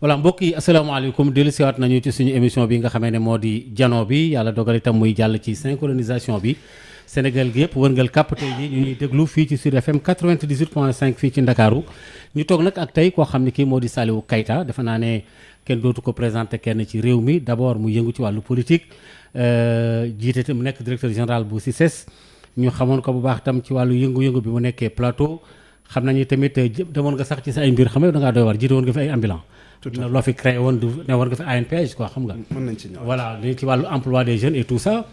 voilà mbokk yi asalaamaaleykum dellu siwaat nañu ci suñu émission bi nga xamee ne moo di jano bi yàlla dogal itam muy jàll ci synchronisation bi Sénégal gi yëpp wërngal kàpp tey ji ñu ñuy déglu fii ci Sud FM 98.5 fii ci Ndakaaru ñu toog nag ak tey koo xam ne kii moo di Saliou Keita defe naa ne kenn dootu ko présenté kenn ci réew mi d'abord mu yëngu ci wàllu politique jiite itam mu nekk directeur général bu CICES ñu xamoon ko bu baax tam ci wàllu yëngu-yëngu bi mu nekkee plateau xam nañu tamit demoon nga sax ci sa ay mbir xam nga da ngaa doy war jiite woon nga fi ay ambulant loo fi créé woon ne war nga fi ANPEJ quoi xam nga mën nañ ci ñëw voilà li ci wàllu emploi des jeunes et tout ça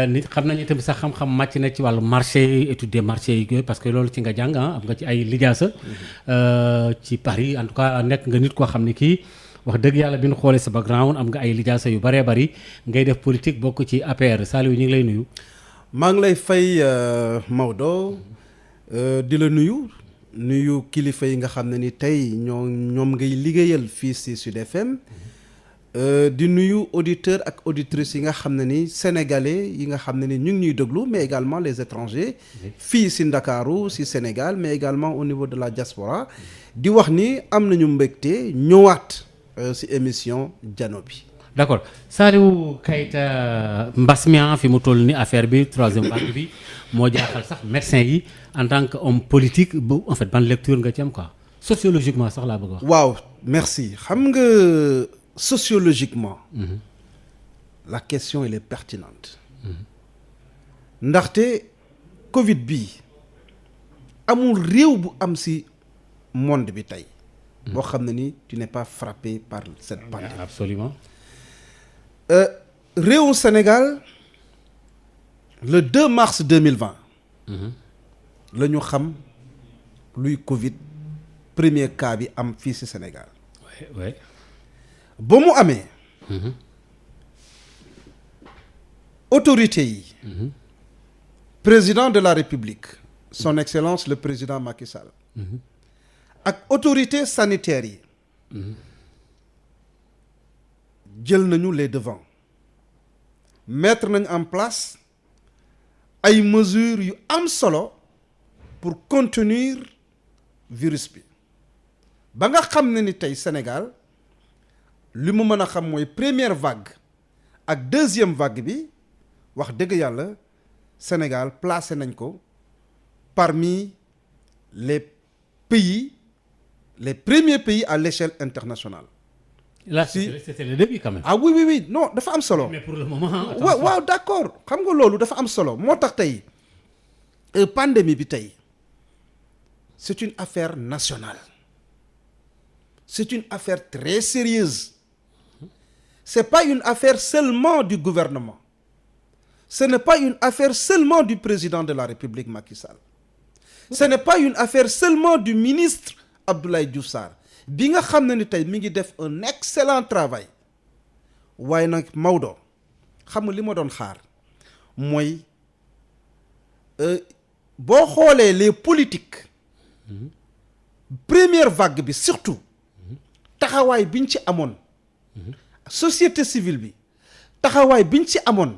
nit xam nañu tamit sax xam-xam màcc na ci wàllu marché étude des marchés yi parce que loolu ci nga jàng am nga ci ay lijaasa ci Paris en tout cas nekk nga nit koo xam ne kii wax dëgg yàlla bi ñu xoolee sa background am nga ay lijaasa yu bëree bëri ngay def politique bokk ci APR Saliou ñu ngi lay nuyu. maa ngi lay fay Maodo di la nuyu kilifa yi nga xam ne ni tey ñoom ngay liggéeyal fii si Sud FM di nuyu auditeurs ak auditrices yi nga xam ne ni sénégalais yi nga xam ne ni ñu ngi ñuy déglu mais également les étrangers fii si Ndakaaru si Sénégal mais également au niveau de la diaspora di wax ni am nañu mbégte ñëwaat si émission jano bi. d'accord Saliou Keita mbas mi fi mu toll ni affaire bi troisième vague bi moo jaaxal sax médecin yi en tant que homme politique bu en fait ban lecture nga ci am quoi sociologiquement sax laa bëgg a wax. waaw merci xam nga sociologiquement. La question elle est pertinente. ndaxte Covid bi amul réew bu am ci monde bi tey. boo xam ne ni tu n'es pas frappé par cette pandémie. Absolument. réewu Sénégal le 2 mars 2020. la ñu xam luy Covid premier cas bi am fii ci Sénégal. oui. ba mu amee. autorité yi. président de la République. son excellence le président Macky Sall. ak autorité sanitaire yi. jël nañu les devants. mettre nañu en place ay mesures yu am solo pour contenir virus bi ba nga xam ne ni tey Sénégal li mu mën a xam mooy première vague ak deuxième vague bi wax dëgg yàlla Sénégal placé nañ ko parmi les pays les premiers pays à l'échelle internationale. Là c'était le début quand même. ah oui non dafa am solo. mais pour le moment. waaw d'accord xam nga loolu dafa am solo moo tax tey pandémie bi tey c'est une affaire nationale c'est une affaire très sérieuse c'est pas une affaire seulement du gouvernement ce n'est pas une affaire seulement du président de la République Macky Sall ce n'est pas une affaire seulement du ministre Abdoulaye Diouf Sarr bi nga xam ne ni tey mi ngi def un excellent travail waaye nag Maodo xam nga li ma doon xaar mooy boo xoolee les politiques première vague bi surtout taxawaay biñ ci amoon société civile bi taxawaay biñ ci amoon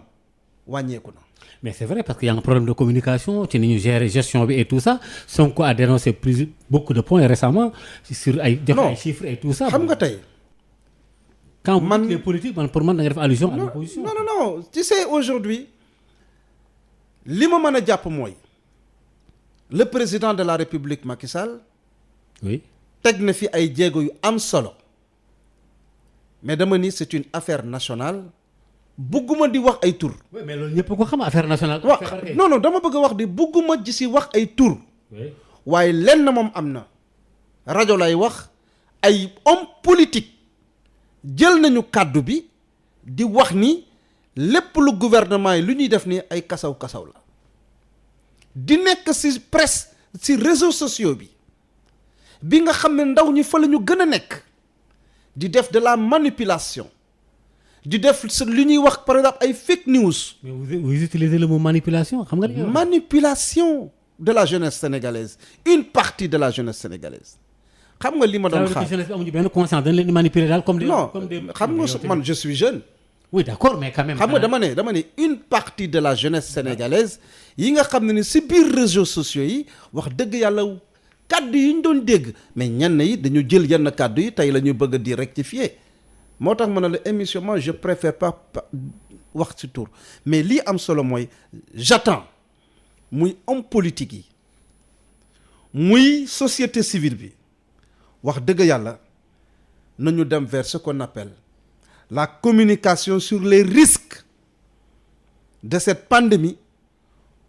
wàññeeku na. mais c'est vrai parce que y a un problème de communication ci ni ñu gérer gestion bi et tout ça Sonko a dénoncé beaucoup de points récemment sur ay joxe ay chiffres et tout ça. xam nga tey. quand man les politiques man pour man da nga def allusion à l'opposition. non tu sais aujourd'hui li ma mën a jàpp mooy le président de la République Macky Sall. oui teg na fi ay jéego yu am solo mais dama ni c'est une affaire nationale. bugguma di wax ay tur. oui mais loolu ñëpp ko xam affaire nationale. non dama bëgg a wax di bugguma ji si wax ay tur. waaye lenn moom am na. rajo lay wax ay homme politique jël nañu kàddu bi di wax ni lépp lu gouvernement yi lu ñuy def ni ay kasaw la. di nekk ci presse ci réseaux sociaux bi nga xam ne ndaw ñi fa la ñu gën a nekk di def de la manipulation. di def li ñuy wax par exemple ay fake news. mais vous utilisez le mot manipulation xam nga. manipulation de la jeunesse sénégalaise une partie de la jeunesse sénégalaise xam nga li ma doon xaar. jeunesse bi amuñu benn conscience dañ leen di manipuler daal comme des. non xam nga man je suis jeune. oui d'accord mais quand même. xam nga dama ne une partie de la jeunesse sénégalaise yi nga xam ne ni ci biir réseaux sociaux yi wax dëgg yàlla kàddu yi ñu doon dégg mais ñenn yi dañu jël yenn kàddu yi tey la ñuy bëgg di rectifier moo tax ma ne la émission moi je préfère pas wax ci tur mais lii am solo mooy j'attends muy homme politique yi muy société civile bi wax dëgg yàlla nañu dem vers ce qu'on appelle la communication sur les risques de cette pandémie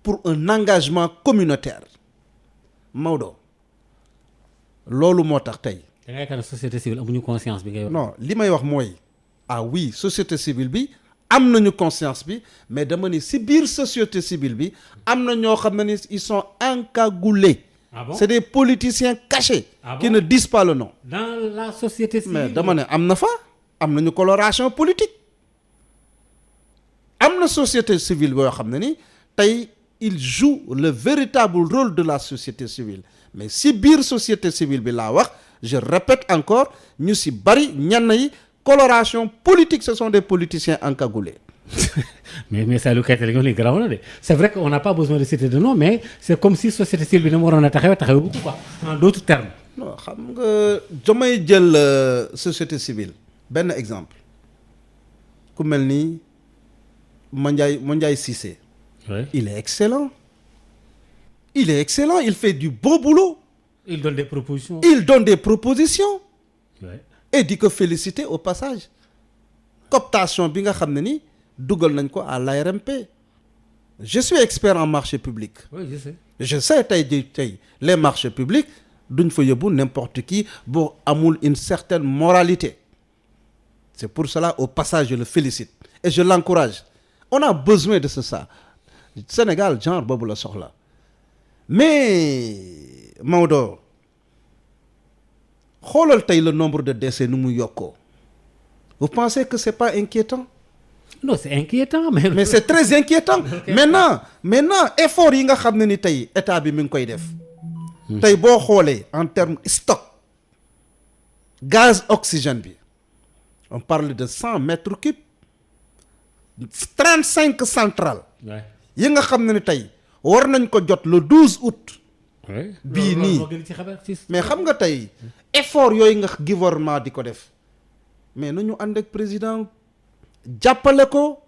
pour un engagement communautaire Maodo loolu moo tax tey. da ngay yaakaar société civile amuñu conscience bi ngay wax. non li may wax mooy ah oui société civile bi am nañu conscience bi mais dama ni si biir société civile bi am na ñoo xam ne ni ils sont encagoulés. Ah bon? C'est des politiciens cachés. Ah qui bon? ne disent pas le nom. Dans la société civile. mais dama ne am na fa am nañu coloration politique am na société civile boo xam ne ni tey il joue le véritable rôle de la société civile mais si biir société civile bi laa wax je répète encore ñu si bari ñenn yi coloration politique ce sont des politiciens encagoulés. mais Saliou Keita li nga wax nii garaaw na de c'est vrai qu'on n'a pas besoin de citer de nom mais c'est comme si société civile bi na mu waroon a taxawee bu ko quoi en d'autres termes. non xam nga damay jël société civile benn exemple ku mel ni Mandiaye Cissé. Oui. Il est excellent. Il fait du beau boulot. Il donne des propositions. Oui. Et di ko féliciter au passage. Cooptation bi nga xam ne ni dugal nañ ko à l'ARMP. Je suis expert en marché public. Oui, je sais. Je sais tey les marchés publics duñ fa yóbbu n'importe qui boo amul une certaine moralité. C'est pour cela au passage je le félicite et je l'encourage. On a besoin de ça. Sénégal genre boobu la soxla mais Maodo xoolal tey le nombre de décès nu mu yokkoo vous pensez que c'est pas inquiétant? Non, c'est inquiétant mais c'est très inquiétant. maintenant effort yi nga xam ne ni tey état bi mi ngi koy def tey boo xoolee en termes stock gaz oxygène bi on parle de 100 mètres cubes 35 centrales yi nga xam ne ni tey war nañ ko jot le 12 août. bii nii mais xam nga tey effort yooyu nga gouvernement di ko def mais nañu ànd ak président jàppale ko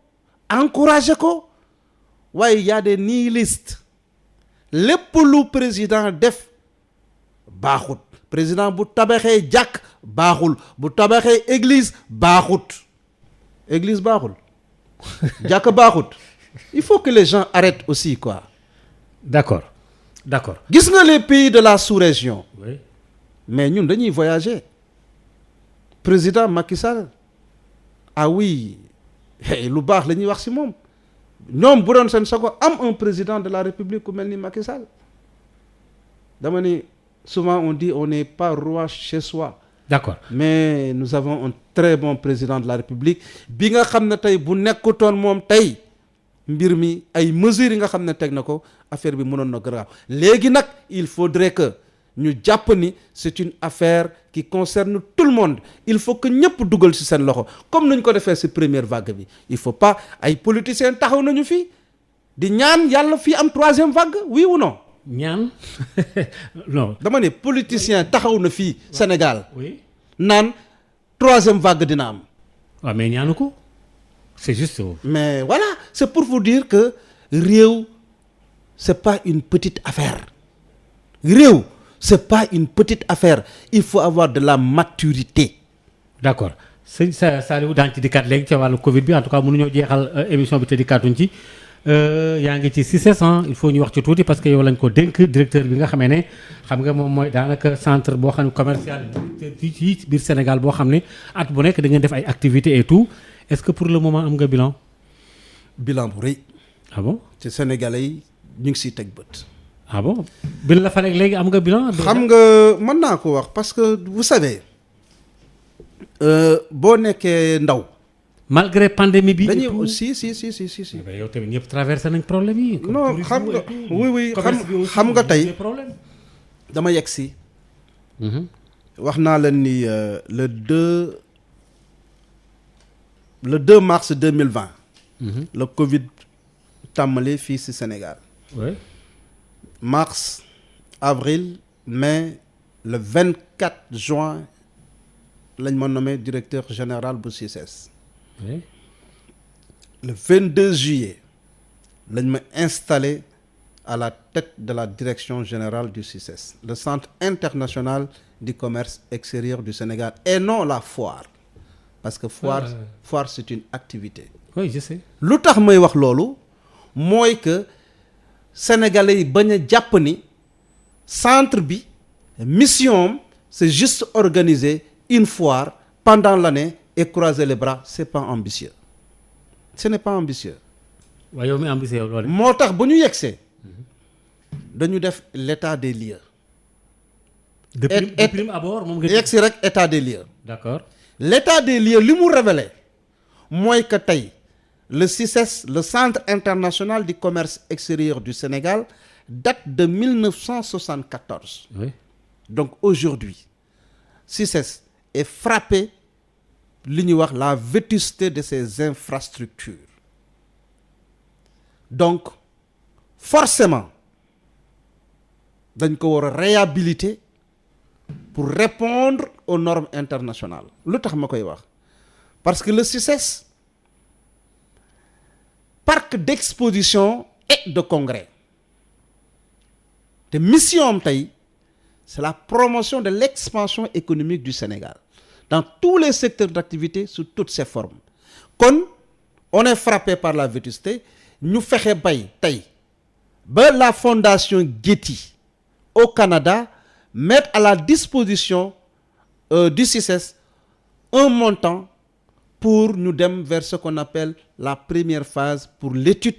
encourager ko waaye y a des nihilistes lépp lu président def baaxut président bu tabaxee jàkk baaxul bu tabaxee église baaxut église baaxul jàkk baaxut. Il faut que les gens arrêtent aussi quoi. D'accord. Gis nga les pays de la sous-région. Oui. Mais ñun dañuy voyager. Président Macky Sall. Ah oui. lu baax la ñuy wax ci moom. ñoom bu doon seen sago am un président de la République ku mel ni Macky Sall. dama ni souvent on dit on n'est pas roi chez soi. D'accord. Mais nous avons un très bon président de la République bi nga xam ne tey bu nekkutoon moom tey. mbir mi ay mesures yi nga xam ne teg na ko affaire bi mënoon na grave léegi nag il faudrait que ñu jàpp ni c'est une affaire qui concerne tout le monde il faut que ñëpp dugal ci seen loxo comme nañ ko defee ci première vague bi il faut pas ay politiciens taxaw nañu fii di ñaan yàlla fii am troisième vague oui ou non. ñaan non. dama ne politicien taxaw na fii Sénégal. oui naan troisième vague dina am. waaw mais ñaanu ko. C'est juste. Mais voilà, c'est pour vous dire que réew c'est pas une petite affaire. Réew c'est pas une petite affaire. Il faut avoir de la maturité. D'accord sëñ Saliou daan ci dikkaat léegi ci wàllu Covid bi en tout cas mënuñoo jeexal émission bi te dikkaatuñ ci yaa ngi ci CICES il faut ñu wax ci tuuti parce que yow lañ ko dénk directeur bi nga xamee ne xam nga moom mooy daanaka centre boo xam ne commercial ci biir Sénégal boo xam ne at bu nekk da ngeen def ay activités et tout. Est-ce que pour le moment am nga bilan. bilan bu rëy. ah bon ci Sénégalais yi ñu ngi siy teg bët. ah bon bi la fa léegi am nga bilan. xam nga mën naa ko wax parce que vous savez boo nekkee ndaw. malgré pandémie bi. dañuy si. mais yow tamit ñëpp traversé nañ problème yi. non xam nga oui xam nga tey dama yegg si. wax naa leen ni le 2 mars 2020. le Covid tàmbali fii ci Sénégal. oui. mars avril mais le 24 juin lañ ma nommé directeur général bu CICES. Oui. Le 22 juillet lañ ma installé à la tête de la direction générale du CICES, le Centre international du commerce extérieur du Sénégal, et non la foire, parce que foire c'est une activité. Oui, je sais. lu tax may wax loolu mooy que sénégalais yi bañ a jàpp ni centre bi mission c'est juste organiser une foire pendant l'année et croiser les bras. C'est pas ambitieux, ce n'est pas ambitieux. waaye yow mi ambitieux yow loolu. moo tax bu ñu yegsee dañu def l'état des lieux. de prime abord moom nga. yegsi rek état des lieux. d'accord. L'état des lieux li mu révélé mooy que tey le CICES, le Centre international du commerce extérieur du Sénégal, date de 1974. Oui. Donc aujourd'hui CICES est frappé li ñuy wax la vétusté de ses infrastructures. Donc forcément dañ ko war a réhabiliter pour répondre aux normes internationales. lu tax ma koy wax parce que le CICES, parc d'exposition et de congrès, te mission am tey c'est la promotion de l'expansion économique du Sénégal dans tous les secteurs d'activité sous toutes ses formes. Kon on est frappé par la vétusté. ñu fexe bay tey ba la fondation Getty au Canada mettre à la disposition du CICES un montant pour ñu dem vers ce qu'on appelle la première phase pour l'étude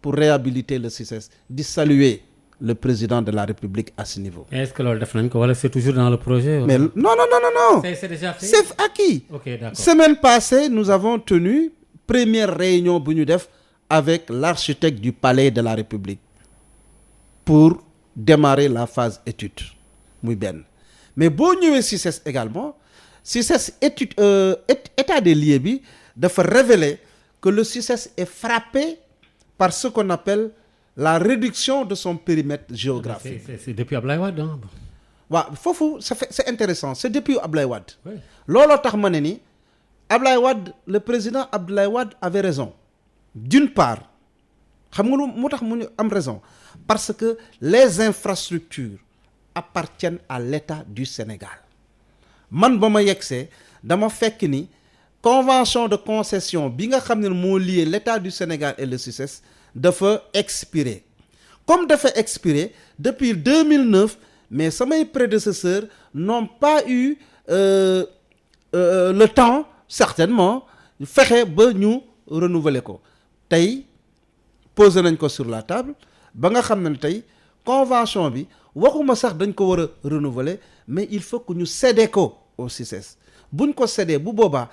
pour réhabiliter le CICES. Di saluer le président de la République à ce niveau. Est-ce que loolu def nañ ko wala c'est toujours dans le projet? Mais non. C'est déjà fait. C'est acquis. Ok, d'accord. Semaine passée, nous avons tenu première réunion bu ñu def avec l'architecte du palais de la République pour démarrer la phase étude muy benn. Mais boo ñëwee CICES également CICES étude état des lieux bi dafa révéler que le CICES est frappé par ce qu'on appelle la réduction de son périmètre géographique. C'est depuis Ablaye Wade. waaw foofu c'est intéressant, c'est depuis Ablaye Wade. Oui. looloo tax ma ne ni Ablaye Wade, le président Abdoulaye Wade avait raison. D'une part xam nga lu moo tax mu am raison parce que les infrastructures appartiennent à l'État du Sénégal. Man ba ma yegsee dama fekk ni convention de concession bi nga xam ne moo lié l'État du Sénégal et le CICES dafa expirer. Comme dafa expirer depuis 2009, mais samay prédécesseurs n'ont pas eu le temps certainement fexe ba ñu renouveler ko. Tey posé nañ ko sur la table ba nga xam ne tey convention bi waxuma sax dañ ko war a renouveler, mais il faut que ñu céder ko au CICES. buñ ko céder bu boobaa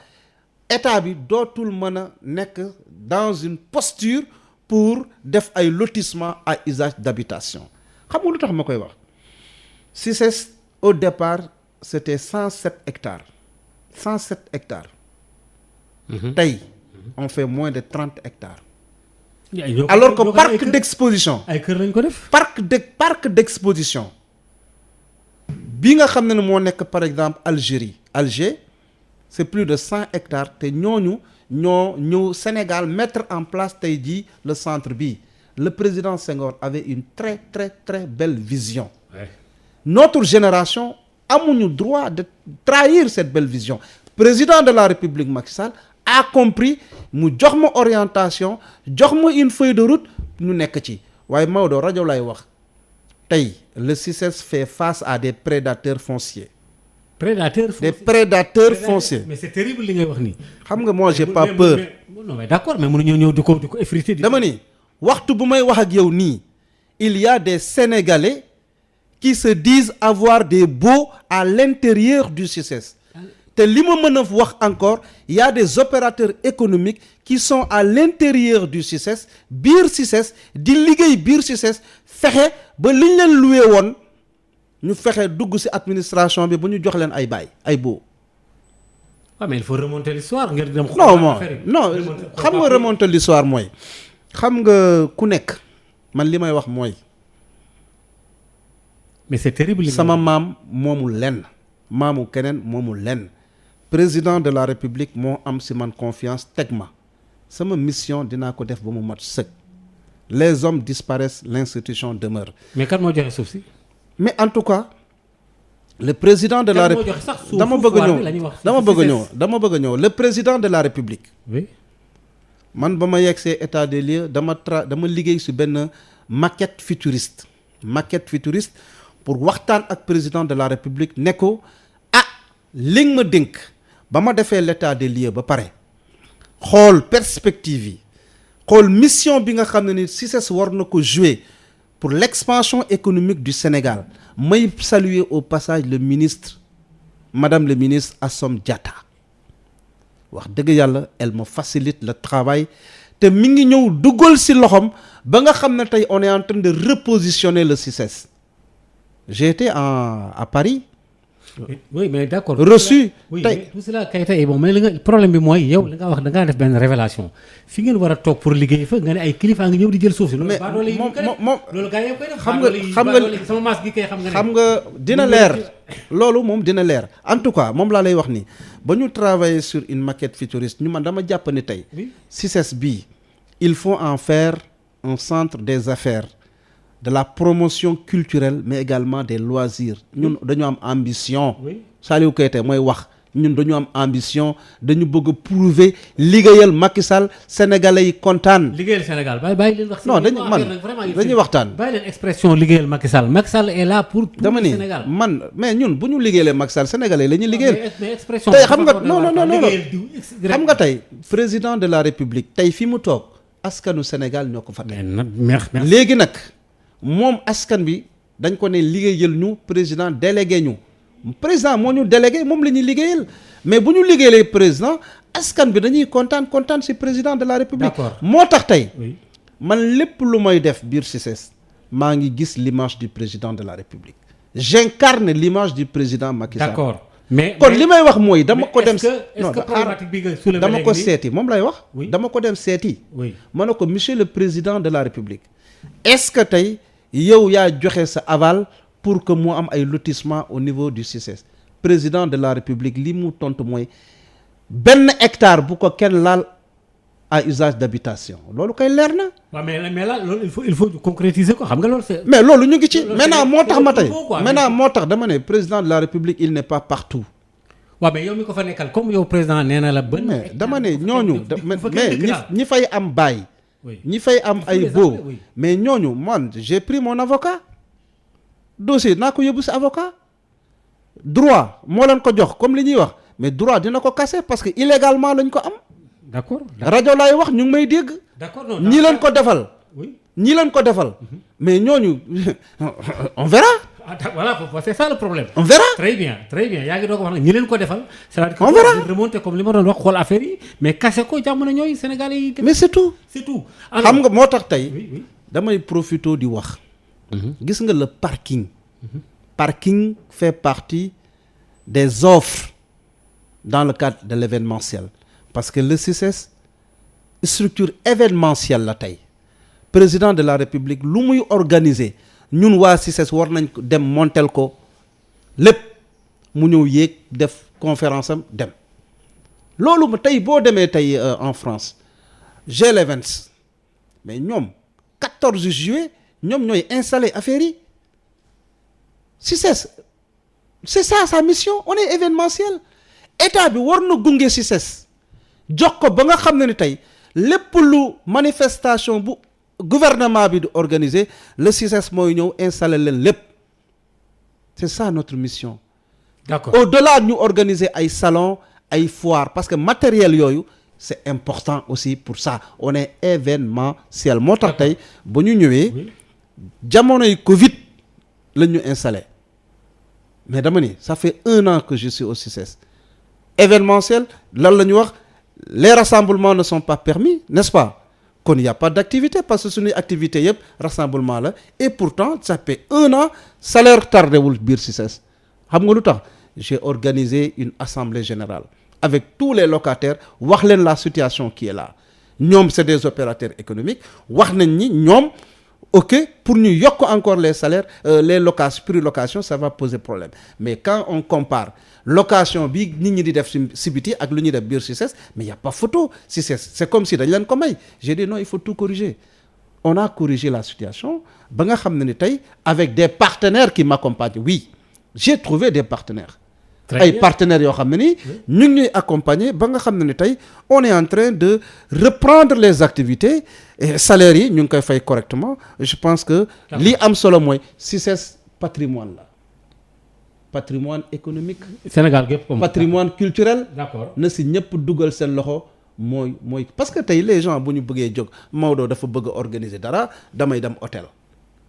état bi dootul mën a nekk dans une posture pour def ay lotissement à usage d'habitation. Xam nga lu tax ma koy wax CICES au départ c'était 107 hectares 107 hectares. Tey on fait moins de 30 hectares. Alors que parc d'exposition ay kër lañ ko def. parc d'exposition bi nga xam ne moo nekk par exemple Alger c'est plus de 100 hectares te ñoo ñëw Sénégal mettre en place tey jii le centre bi. Le président Senghor avait une très très très belle vision. Ouais. Notre génération amuñu droit de trahir cette belle vision. Président de la République Macky Sall a compris, mu jox ma orientation, jox ma une feuille de route, ñu nekk ci. Waaye Maodo rajo lay wax tey le CICES fait face à des prédateurs fonciers. Des prédateurs fonciers. Mais c'est terrible li ngay wax nii. Xam nga moi j'ai pas peur. Non mais d'accord, mais mënuñu ñëw di ko effriter. Dama ni waxtu bu may wax ak yow nii il y a des Sénégalais qui se disent avoir des baux à l'intérieur du CICES. te li ma mën a wax encore il y a des opérateurs économiques qui sont à l'intérieur du CICES biir CICES di liggéey biir CICES fexe ba liñ leen loué woon ñu fexe dugg ci administration bi bu ñu jox leen ay bail ay baux. Ah mais il faut remonter l'histoire ngir dem. non xam nga remonter l'histoire mooy xam nga ku nekk man li may wax mooy mais c'est terrible. sama maam moomul lenn maamu keneen moomul lenn président de la république moo am si man confiance teg ma sama mission dinaa ko def ba mu mat sëkk les hommes disparaissent l'institution demeure. mais kan moo joxe suuf si. mais en tout cas le président de la république dama bëgg a ñëw le président de la république. oui. man ba ma yegsee état des lieux dama liggéey si benn maquette futuriste pour waxtaan ak président de la république ne ko li nga ma dénk ba ma defee l'état des lieux ba pare xool perspective yi xool mission bi nga xam ne ni CICES war na ko jouer pour l'expansion économique du Sénégal may saluer au passage le ministre madame le ministre Assome Diatta wax dëgg yàlla elle me facilite le travail te mi ngi ñëw duggal ci loxoom ba nga xam ne tey on est en train de repositionner le CICES. J'ai été à Paris. oui mais d'accord. reçu tey tout cela kay tey bon mais li nga problème bi mooy yow li nga wax da ngaa def benn révélation fi ngeen war a toog pour liggéey fa nga ne ay kilifa nga ñëw di jël suuf si. mais moom loolu gars yi koy def. xam nga sama maas gi kay xam nga ne. xam nga dina leer loolu moom dina leer en tout cas moom laa lay wax ni ba ñu travailler sur une maquette futuriste ñu man dama jàpp ni tey. CICES bii il faut en faire un centre des affaires. de la promotion culturelle mais également des loisirs ñun dañu am ambition. Saliou Keita mooy wax ñun dañu am ambition dañu bëgg a prouver liggéeyal Macky Sall sénégalais yi kontaan. liggéeyal Sénégal bàyyi leen wax. non dañuy waxtaan. bàyyi leen expression liggéeyal Macky Sall. Macky Sall est là pour dama ni Sénégal. man mais ñun bu ñu liggéeyalee Macky Sall sénégalais la ñuy liggéeyal. mais expression tey xam nga non xam nga tey président de la république tey fi mu toog askanu Sénégal ñoo ko fa tey. léegi nag. moom askan bi dañ ko ne liggéeyal ñu président délégué ñu président moo ñu délégué moom la ñuy liggéeyal mais bu ñu liggéeyalee président askan bi dañuy kontaan ci président de la république. moo tax tey man lépp lu may def biir CICES maa ngi gis l'image du président de la république j'incarne l'image du président Macky Sall. d'accord mais kon li may wax mooy dama ko dem. est-ce que problématique bi nga soulevé dama ko seeti moom lay wax. dama ko dem seeti. ma ne ko monsieur le président de la république est-ce que tey. yow yaa joxe sa aval pour que mu am ay lotissement au niveau du CICES président de la république li mu tontu mooy benn hectare bu ko kenn laal à usage d'habitation loolu koy leer na. waaw mais là loolu il faut concrétiser ko xam nga loolu c'est. mais loolu ñu ngi ci maintenant moo tax ma tey maintenant moo tax dama ne président de la république il n'est pas partout. waaw mais yow mi ko fa nekkal comme yow président nee na la. mais dama ne ñooñu mais ñi fay am baay. ñi fay am ay boo mais ñooñu man j'ai pris mon avocat dossier naa ko yóbbu si avocat droit moo leen ko jox comme li ñuy wax mais droit dina ko casser parce que illégalement lañ ko am. d'accord rajo laay wax ñu ngi may dégg. d'accord ñi leen ko defal. ñi leen ko defal. mais ñooñu on verra. voilà c'est ça le problème. on verra. très bien yaa ngi doog a wax nag ñi leen ko defal. c'est-à-dire on verra remonter comme li ma doon wax xool affaire yi mais kase ko jàmm na ñooy Sénégalais yi. mais c'est tout. xam nga moo tax tey. damay profiter di wax. gis nga le parking. parking fait partie des offres dans le cadre de l'événementiel parce que le CICES structure événementielle la tey président de la République lu muy organiser. ñun waa CICES war nañ ko dem montel ko lépp mu ñëw yéeg def conférence am dem loolu tey boo demee tey en France G11 mais ñoom 14 juillet ñoom ñooy installer affaire yi CICES c'est ça sa mission on est événementiel état bi war na gunge CICES jox ko ba nga xam ne ni tey lépp lu manifestation bu gouvernement bi di organiser le CICES mooy ñëw installer leen lépp c'est ça notre mission. d'accord au-delà ñu organiser ay salons ay foires parce que matériel yooyu c'est important aussi pour ça on est événementiel moo tax tey ba ñu ñëwee jamonoy Covid la ñu installé mais dama ni ça fait 1 an que je suis au CICES événementiel lan la ñu wax les rassemblements ne sont pas permis n'est-ce pas. kon il y a pas d'activité parce que suñuy activité yëpp rassemblement la et pourtant ça fait 1 an salaire tardé wul biir CICES xam nga lu tax j'ai organisé une assemblée générale avec tous les locataires wax leen la situation qui est là ñoom c'est des opérateurs économiques wax nañ ni ñoom ok pour ñu yokk encore les salaires les locations prix location ça va poser problème mais quand on compare location bi nit ñi di def si biti ak lu ñuy def biir CICES mais y a pas photo CICES c'est comme si dañ leen ko may j'ai dit non il faut tout corriger on a corrigé la situation ba nga xam ne ni tey avec des partenaires qui m'accompagnent oui j'ai trouvé des partenaires ay partenaires yoo xam ne ni ñu ngi ñuy accompagner ba nga xam ne ni tey on est en train de reprendre les activités et salaires yi ñu ngi koy fay correctement je pense que li am solo mooy CICES patrimoine la patrimoine économique Sénégal gépp comme patrimoine culturel d'accord na si ñëpp dugal seen loxo mooy parce que tey les gens bu ñu bëggee jóg Maodo dafa bëgg a organiser dara damay dem hôtel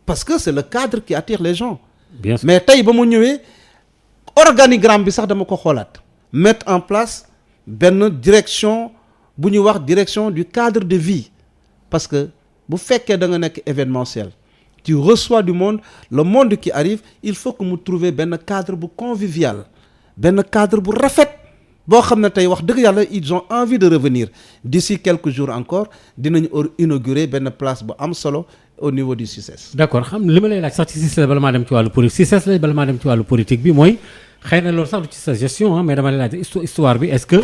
parce que c'est le cadre qui attire les gens bien sûr. mais tey ba mu ñëwee organigramme bi sax dama ko xoolaat mettre en place benn direction bu ñuy wax direction du cadre de vie parce que bu fekkee da nga nekk événementiel tu reçois du monde le monde qui arrive il faut que mu trouver benn cadre bu convivial benn cadre bu rafet boo xam ne tey wax dëgg yàlla ils ont envie de revenir d'ici quelques jours encore dinañu inaugurer benn place bu am solo au niveau du CICES. d'accord xam li ma lay laaj sax ci CICES la bala maa dem ci wàllu politique CICES la bala maa dem ci wàllu politique bi mooy xëy na loolu sax du ci sa gestion ah mais dama lay laaj histoire bi est-ce que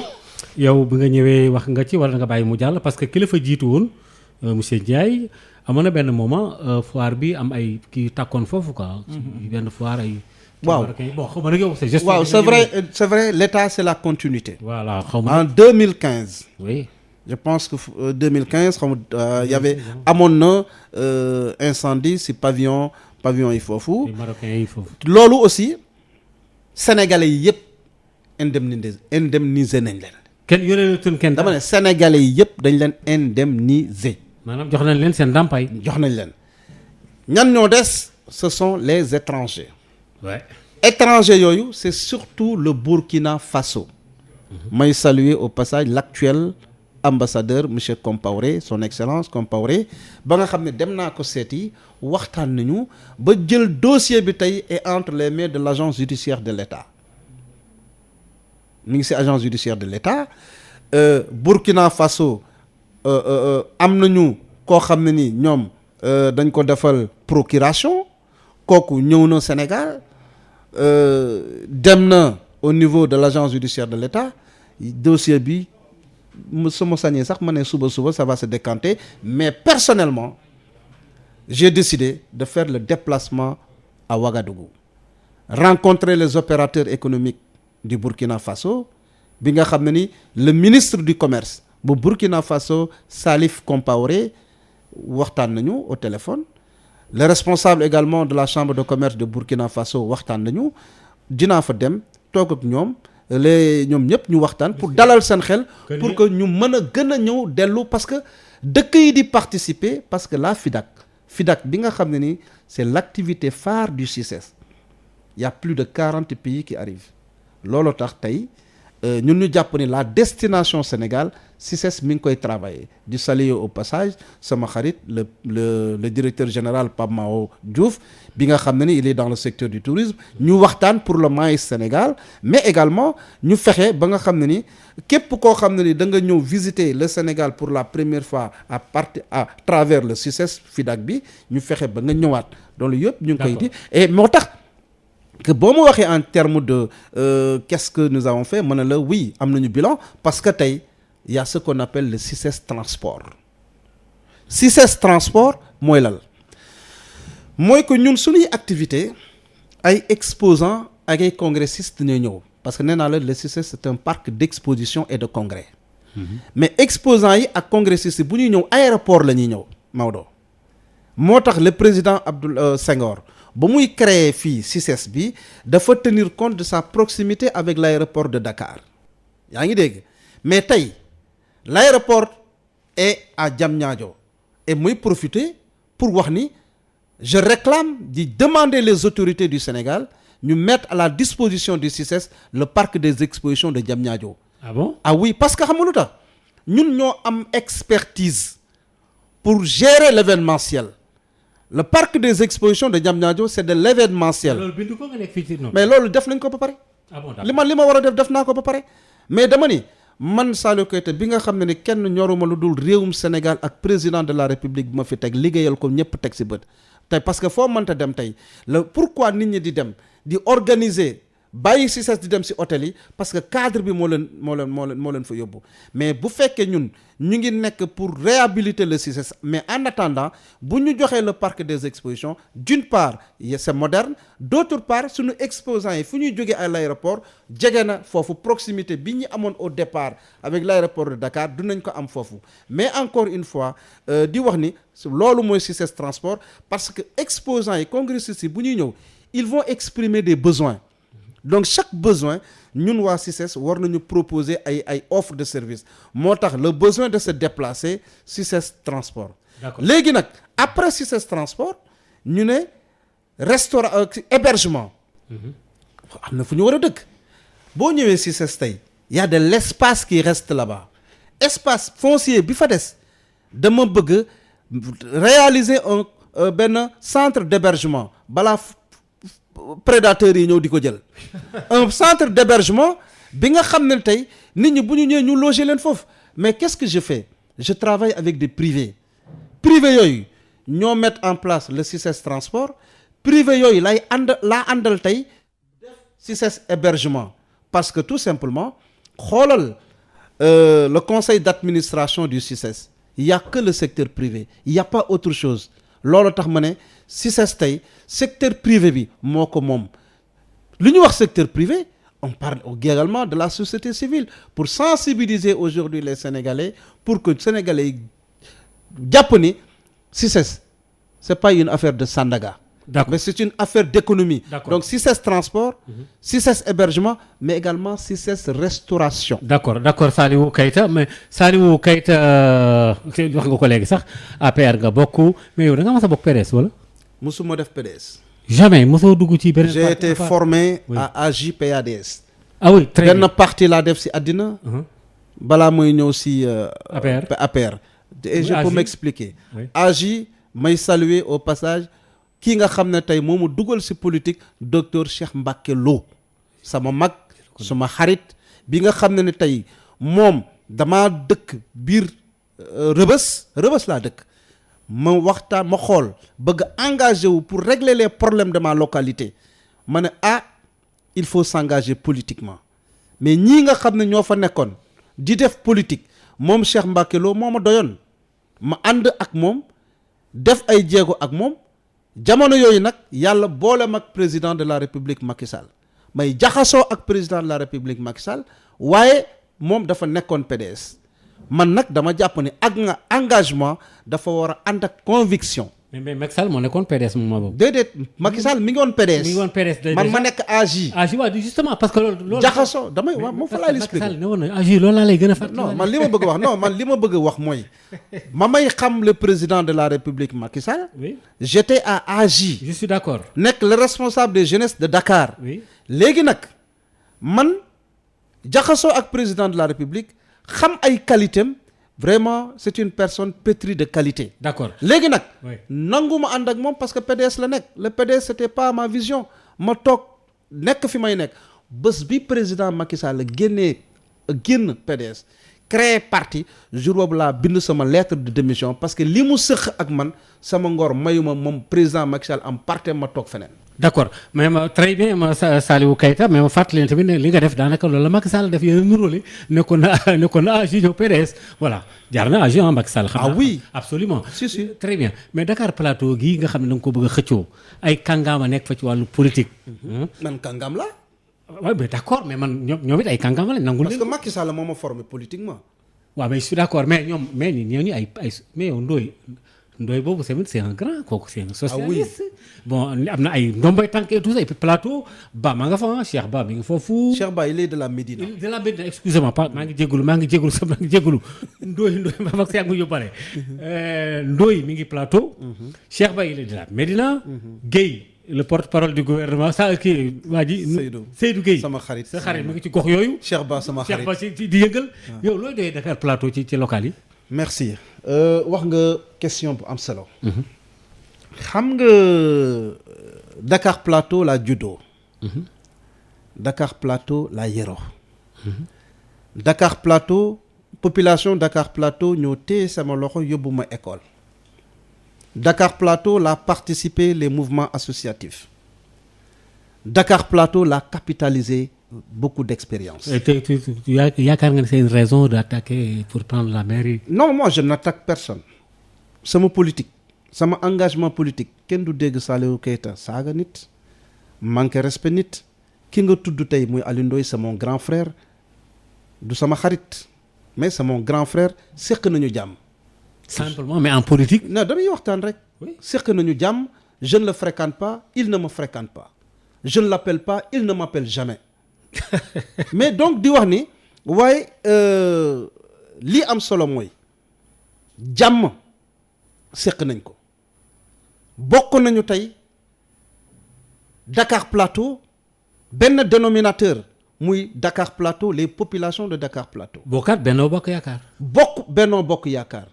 yow bi nga ñëwee wax nga ci wala nga bàyyi mu jàll parce que ki la fa jiitu woon monsieur Ndiaye amoon na benn moment foire bi am ay kii tàkkoon foofu quoi. benn foire ay. waaw bon xaw ma nag yow c'est gestion. waaw c'est vrai l'État c'est la continuité. voilà xaw ma en 2015. oui. je pense que 2015 xam nga y avait amoon na incendie si pavillon yi foofu. Marocains yi foofu. loolu aussi sénégalais yi yëpp indemniser nañ leen. kenn yore kenn. dama ne sénégalais yi yëpp dañ leen indemniser. maanaam jox nañ leen seen ndàmpaay. jox nañ leen ñan ñoo des ce sont les étrangers. ouais. étrangers yooyu c'est surtout le Burkina Faso. may saluer au passage l'actuel ambassadeur monsieur Compaoré son excellence Compaoré ba nga xam ne dem naa ko seeti waxtaan nañu ba jël dossier bi tey est entre les mains de l'agence judiciaire de l'État mi ngi ci agence judiciaire de l'État Burkina Faso am nañu koo xam ne ni ñoom dañ ko defal procuration kooku ñëw na Sénégal dem na au niveau de l'agence judiciaire de l'État dossier bi su ma sañee sax ma ne suba ça va se décanter mais personnellement j'ai décidé de faire le déplacement à Ouagadougou rencontrer les opérateurs économiques du Burkina Faso bi nga xam ne ni le ministre du commerce bu Burkina Faso Salif Compaoré waxtaan nañu au téléphone le responsable également de la chambre de commerce de Burkina Faso waxtaan nañu dinaa fa dem toog ak ñoom ñoom ñëpp ñu waxtaan pour dalal seen xel pour que ñu mën a gën a ñëw dellu parce que dëkk yi di participer parce que la FIDAK bi nga xam ne ni c'est l'activité phare du CICES il y a plus de 40 pays qui arrivent looloo tax tey ñun ñu jàpp ni la destination Sénégal CICES mi ngi koy travailler di saluer au passage sama xarit le directeur général Pape Mao Diouf bi nga xam ne ni il est dans le secteur du tourisme ñu waxtaan pour le maïs Sénégal mais également ñu fexe ba nga xam ne ni képp koo xam ne ni da nga ñëw visiter le Sénégal pour la première fois à travers le CICES FIDAK bi ñu fexe ba nga ñëwaat loolu yëpp ñu ngi koy di et moo tax que boo ma waxee en termes de qu'est-ce que nous avons fait ma ne la oui am nañu bilan parce que tey il y a ce qu'on appelle le CICES transport CICES transport mooy lal mooy que ñun suñuy activité ay exposants ak ay congressistes ñooy ñëw parce que nee naa la le CICES c'est un parc d'exposition et de congrès mais exposants yi ak congressistes yi bu ñuy ñëw aéroport la ñuy ñëw Maodo moo tax le président Abdoul Senghor ba muy créer fii CICES bi dafa tenir compte de sa proximité avec l'aéroport de Dakar yaa ngi dégg mais tey l'aéroport est à Diamniadio et muy profiter pour wax ni je réclame di demander les autorités du Sénégal ñu mettre à la disposition du CICES le parc des expositions de Diamniadio. Ah bon? Ah oui parce que xam nga lu tax ñun ñoo am expertise pour gérer l'événementiel. Le parc des expositions de Diamniadio c'est de l'événementiel. loolu bindu ko nga nekk fii ci mais loolu def nañ ko ba pare. ah bon li ma war a def naa ko ba pare mais dama ni man Saliou Keita bi nga xam ne ni kenn ñoruma lu dul réewum Sénégal ak président de la République bi ma fi teg liggéeyal ko ñëpp teg si bët tey parce que foo mënta dem tey pourquoi nit ñi di dem di organiser bàyyi CICES di dem si hôtel yi parce que cadre bi moo leen fa yóbbu mais bu fekkee ñun ñu ngi nekk pour réhabiliter le CICES mais en attendant bu ñu joxee le parc des expositions d'une part c'est moderne d'autre part suñu exposants yi fu ñuy jógee à l'aéroport jege na foofu proximité bi ñu amoon au départ avec l'aéroport de Dakar dinañ ko am foofu mais encore une fois di wax ni loolu mooy CICES transport parce que exposants yi congressistes yi bu ñuy ñëw ils vont exprimer des besoins donc chaque besoin ñun waa CICES war nañu proposer ay offre de service moo tax le besoin de se déplacer CICES transport. D'accord. Léegi nag après CICES transport ñu ne restaurant hébergement. am na fu ñu war a dëkk. boo ñëwee CICES tey y a de l'espace qui reste là-bas espace foncier bi fa des dama bëgg réaliser benn centre d'hébergement balaa. Prédateurs yi ñëw di ko jël un centre d'hébergement bi nga xam ne tey nit ñi bu ñu ñëwee ñu loger leen foofu mais qu'est-ce que je fais je travaille avec des privés yooyu ñoo mettre en place le CICES transport privé yooyu laa àndal tey def CICES hébergement parce que tout simplement xoolal le conseil d'administration du CICES il y a que le secteur privé il y a pas autre chose loolu tax ma ne CICES tey secteur privé bi moo ko moom li ñu wax secteur privé on parle également de la société civile pour sensibiliser aujourd'hui les Sénégalais pour que Sénégalais yi jàpp ni CICES c'est pas une affaire de Sandaga. D'accord. Mais c'est une affaire d'économie. D'accord. Donc CICES transport, CICES hébergement, mais également CICES restauration. D'accord Saliou Keita mais Saliou Keita wax nga ko léegi sax APR nga bokk mais yow da nga mas a bokk PDS wala. musuma def PDS. jamais mosoo dugg ci beneen. j'ai été formé à AJ/PADS. ah oui très bien benn parti laa def si àddina. balaa mooy ñëw si. APR. et je peux m'expliquer. AJ may saluer au passage. kii nga xam ne tey moo ma dugal ci politique docteur Cheikh Mbacké Lo sama mag suma xarit bi nga xam ne tey moom damaa dëkk biir rëbës laa dëkk ma waxtaan ma xool bëgg engagé wu pour régler les problèmes de ma localité ma ne il faut s'engager politiquement mais ñii nga xam ne ñoo fa nekkoon di def politique moom Cheikh Mbacké Lo moo ma doyoon ma ànd ak moom def ay jéego ak moom jamono yooyu nag yàlla boole mag président de la république Macky Sall may jaxasoo ak président de la république Macky Sall waaye moom dafa nekkoon PDS man nag dama jàpp ne ak nga engagement dafa war a ànd ak conviction. mais Macky Sall moo nekkoon PDS moom boobu. déedéet Macky Sall mi ngi woon PDS. man ma nekk AJ. AJ waaw justement parce que loolu. jaxasoo damay wax moom fa laay expliquer. Macky Sall ne woon na AJ loolu laa lay gën a fàttali. non man li ma bëgg wax li ma bëgg wax mooy ma may xam le président de la République Macky Sall. oui j'étais à AJ. je suis d'accord. nekk le responsable des jeunesses de Dakar. oui léegi nag man jaxasoo ak président de la République xam ay qualitéem vraiment c'est une personne pétrie de qualité. d'accord léegi nag. oui nangu ma ànd ak moom parce que PDS la nekk le PDS c'était pas ma vision ma toog nekk fi may nekk bés bi président Macky Sall génn PDS créé parti jour boobu laa bind sama lettre de démission parce que li mu sëq ak man sama ngor mayuma moom président Macky Sall am parti ma toog feneen. d'accord mais très bien Saliou Keita mais ma fàttali leen tamit ne li nga def daanaka loolu la Macky Sall def yéen a nuróole nekkoon na AJ ñëw PDS voilà jaar na AJ Macky Sall. xam naa oui absolument si très bien mais Dakar Plateau gii nga xam ne da nga ko bëgg a xëccoo ay kàngaam a nekk fa ci wàllu politique. man kàngaam la. waaw mais d'accord mais man ñoom it ay kàngaam la nangul. parce que Macky Sall moo ma formé politiquement. waaw mais je suis d'accord mais ñoom mais ñooñu ay mais yow Ndoye boobu c'est un grand kooku c'est un socialiste. bon am na ay ndomboy tànk et tout ça et puis Plateau Ba maa nga fa Cheikh Ba mi ngi foofu. Cheikh Ba il est de la Médina. de la Médina excusez-moi pas maa ngi jégalu Ndoye ma mag si ak mu yóbbale. Ndoye mi ngi Plateau. Cheikh Ba il est de la Médina. Guèye le porte-parole du gouvernement sa kii waa ji. Seydou Guèye sama xarit sa xarit mi ngi ci gox yooyu. Cheikh Ba sama xarit Cheikh Ba ci di yëngal. yow looy doyee Dakar Plateau ci local yi. merci wax nga question bu am solo. xam nga Dakar Plateau la juddoo. Dakar Plateau la yeroo. Dakar Plateau population Dakar Plateau ñoo téye sama loxo yóbbu ma école. Dakar Plateau l'a participé les mouvements associatifs. Dakar Plateau l'a capitalisé beaucoup d'expérience. yaakaar nga ne c'est une raison d'attaquer pour prendre la mairie. Non, moi je n'attaque personne. Sama politique sama engagement politique kenn du dégg Salihou Keita saaga nit manqué respect nit ki nga tudd tey muy Aliou Ndoye c'est mon grand frère du sama xarit mais c'est mon grand frère seq nañu jàmm. Simplement mais en politique. non damay waxtaan rek. Oui. seq nañu jàmm je ne le fréquente pas il ne me fréquente pas je ne l'appelle pas il ne m'appelle jamais mais donc di wax ni waaye lii am solo mooy jàmm seq nañ ko bokk nañu tey Dakar Plateau benn dénominateur muy Dakar Plateau les populations de Dakar Plateau. bokkaat Benno Bokk Yaakaar. Benno Bokk Yaakaar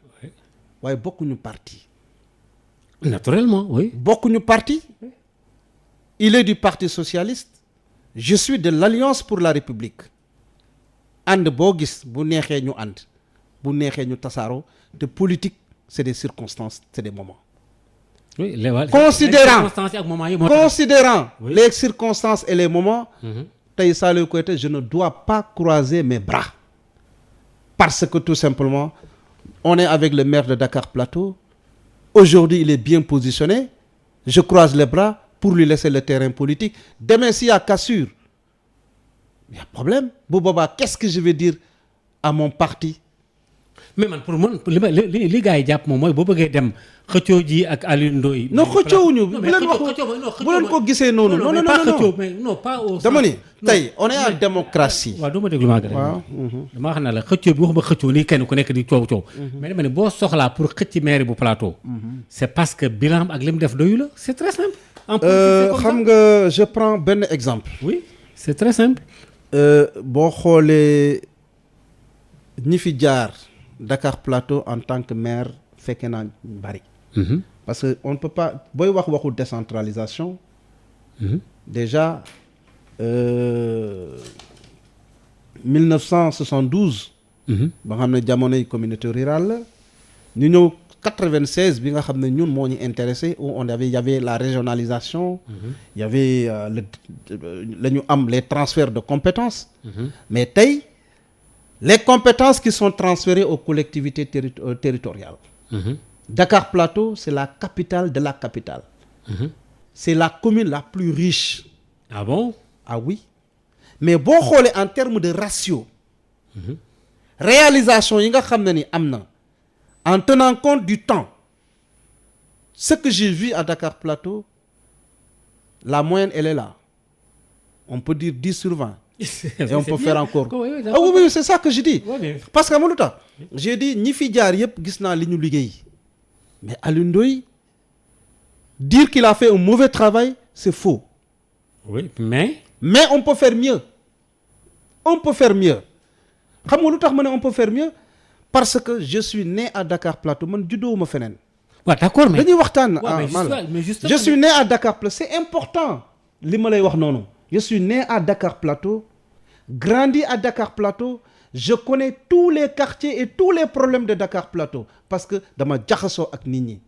waaye bokkuñu parti. naturellement oui. bokkuñu parti il est du parti socialiste je suis de l'Alliance pour la République ànd boo gis bu neexee ñu ànd bu neexee ñu tasaaroo te politique c'est des circonstances c'est des moments. oui considérant oui. les circonstances et les moments. tey Salihou Keita je ne dois pas croiser mes bras parce que tout simplement on est avec le maire de Dakar Plateau aujourd'hui il est bien positionné je croise les bras pour lui laisser le terrain politique demain s'il y a cassure il y a problème bu boobaa qu'est-ce que je vais dire à mon parti. mais man pour man li gars yi jàpp moom mooy boo bëggee dem xëccoo ji ak Aliou Ndoye. non xëccoowuñu bu leen ko gisee noonu. non pas au dama ni tey on est en démocratie. waaw doo ma déglu maa gën a. dama xam ne la xëccoo bi waxuma xëccoo nii kenn ku nekk di coow. mais dama ne boo soxlaa pour xëcc maire bu plateau. c'est parce que bilan ak li mu def doyu la c'est très simple. xam nga je prends benn exemple. oui c'est très simple. boo xoolee ñi fi jaar Dakar Plateau en tant que maire fekkee naa bari. parce que on ne peut pas booy waxu décentralisation. déjà 1972. ba nga xam ne jamonoy communauté rurale la ñu ñëw 96 bi nga xam ne ñun moo ñu intéressé où il y avait la régionalisation. il y avait la ñu am les transferts de compétences. mais tey les compétences qui sont transférées aux collectivités territoriales. Dakar Plateau c'est la capitale de la capitale. c'est la commune la plus riche. ah bon. ah oui mais boo xoolee en termes de ratio. réalisation yi nga xam ne ni am na en tenant compte du temps ce que j'ai vu à Dakar Plateau la moyenne elle est là on peut dire 10 sur 20 et on peut faire encore ah oui c'est ça que je dis parce que lu tax j'ai dit ñi fi jaar yëpp gis naa li ñu liggéey mais Aliou Ndoye dire qu'il a fait un mauvais travail c'est faux oui mais on peut faire mieux xam nga lu tax ma ne on peut faire mieux parce que je suis né à Dakar Plateau man juddoowuma feneen. waaw d'accord mais dañuy waxtaan. mais justement je suis né à Dakar Plateau c'est important li ma lay wax noonu. je suis né à Dakar Plateau grandi à Dakar Plateau je connais tous les quartiers et tous les problèmes de Dakar Plateau parce que dama jaxasoo ak nit ñi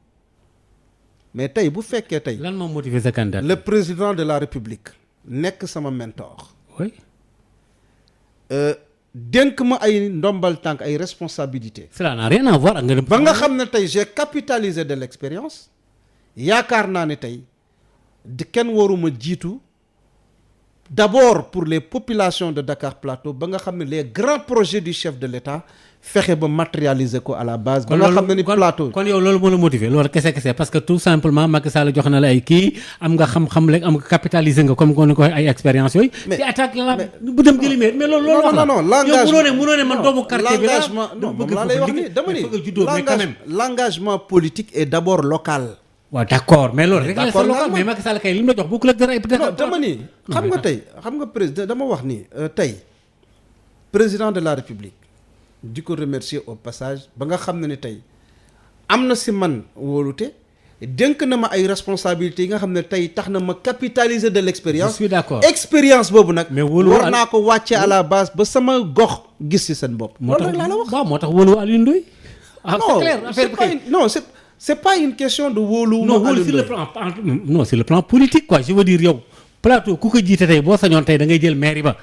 mais tey bu fekkee tey. lan moo motivé sa candidat. le président de la République nekk sama mentor. oui. dénk ma ay ndombal tànk ay responsabilités. cela n'a rien à voir ak nga dem. ba nga xam ne tey j'ai capitalisé de l'expérience yaakaar naa ne tey di kenn waruma jiitu d'abord pour les populations de Dakar Plateau ba nga xam ne les grands projets du chef de l'État fexe ba matérialiser ko à la base. ba nga xam ne ni plateau. kon yow loolu moo la motiver loolu kese parce que tout simplement Macky Sall jox na la ay kii am nga xam-xam léegi am nga capitaliser nga comme ni ko ay expérience yooyu. mais te attaque la bu dem jëli mais loolu. non l'engagement yow mënoo ne man doomu quartier bi la non moom laa lay wax ni dama ni l'engagement politique est d'abord local. waaw d'accord mais loolu rek la c'est local mais Macky Sall kay li mu la jox bokkul ak dara ay non dama ni xam nga tey xam nga président dama wax ni tey président de la République di ko remercier au passage ba nga xam ne ni tey am na si man wóolute dénk na ma ay responsabilités yi nga xam ne tey tax na ma capitaliser de l'expérience. Je suis d'accord. expérience boobu nag. mais wóolu war naa ko wàcce à la base ba sama gox gis ci seen bopp. moo loolu tax rek laa la wax. waaw moo tax wóolu Alioune Ndoye. ah c'est non clair affaire bi kay. non c'est pas une question de wóolu. non wóolu sur le plan non sur le plan politique quoi je veux dire yow plateau ku ko jiite tey boo sañoon tey da ngay jël mairie ba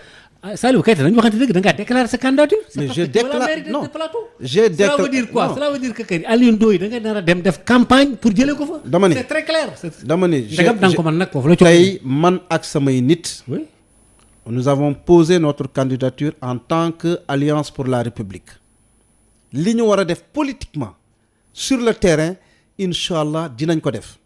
Saliou Keita dañu waxante dëgg da ngaa déclarer sa candidature. mais je déclare non j'ai déclaré cela veut dire quoi cela veut dire que Alioune Ndoye da ngay nar a dem def campagne pour jëlee ko fa. dama ni c'est très clair. dama ni ndegam da nga ko mën nag foofu la tey man ak samay nit. oui. nous avons posé notre candidature en tant que Alliance pour la République li ñu war a def politiquement sur le terrain incha allah dinañ ko def.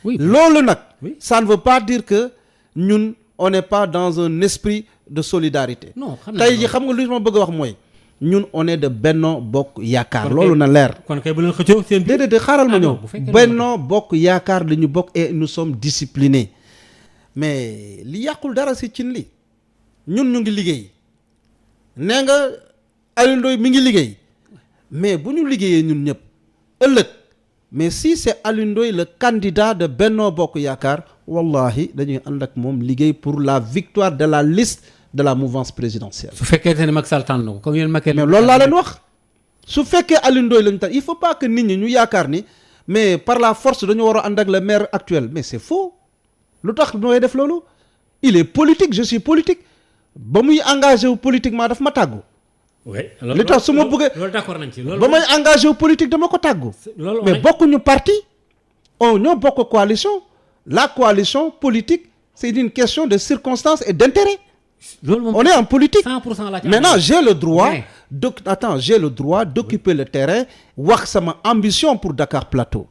oui loolu nag. oui ça ne veut pas dire que ñun on n'est pas dans un esprit de solidarité. non xam naa tey ji xam nga lu ma bëgg a wax mooy ñun on est de Benno Bokk Yaakaar. loolu na leer. kon kay bu leen xëccoo seen biir. déedéet xaaral ma ñëw bu fekkee Benno Bokk Yaakaar li ñu bokk et nous sommes disciplinés mais li yàqul dara si cin li ñun ñu ngi liggéey nee nga Alioune Ndoye mi ngi liggéey mais bu ñu liggéeyee ñun ñëpp ëllëg mais si c'est Alioune Ndoye le candidat de Benno Bokk Yaakaar wallahi dañuy ànd ak moom liggéey pour la victoire de la liste de la mouvance présidentielle. su fekkee ne Macky Sall tànn na ko comme yéen Macky. mais loolu laa leen wax su fekkee Alioune Ndoye lañu tànn il faut pas que nit ñi ñu yaakaar ni mais par la force dañu war a ànd ak le maire actuel mais c'est faux lu tax nooy def loolu il est politique je suis politique ba muy engagé wu politiquement daf ma tàggu. oui li tax su ma bëggee loolu d'accord nañ ci loolu. ba may engagé wu politique dama ko tàggu. loolu mais bokkuñu parti ñoo bokk coalition la coalition politique c'est une question de circonstances et d'intérêt. loolu moom on est en politique 100% la ci maintenant j'ai le droit mais j'ai le droit d'occuper le terrain wax sama ambition pour Dakar Plateau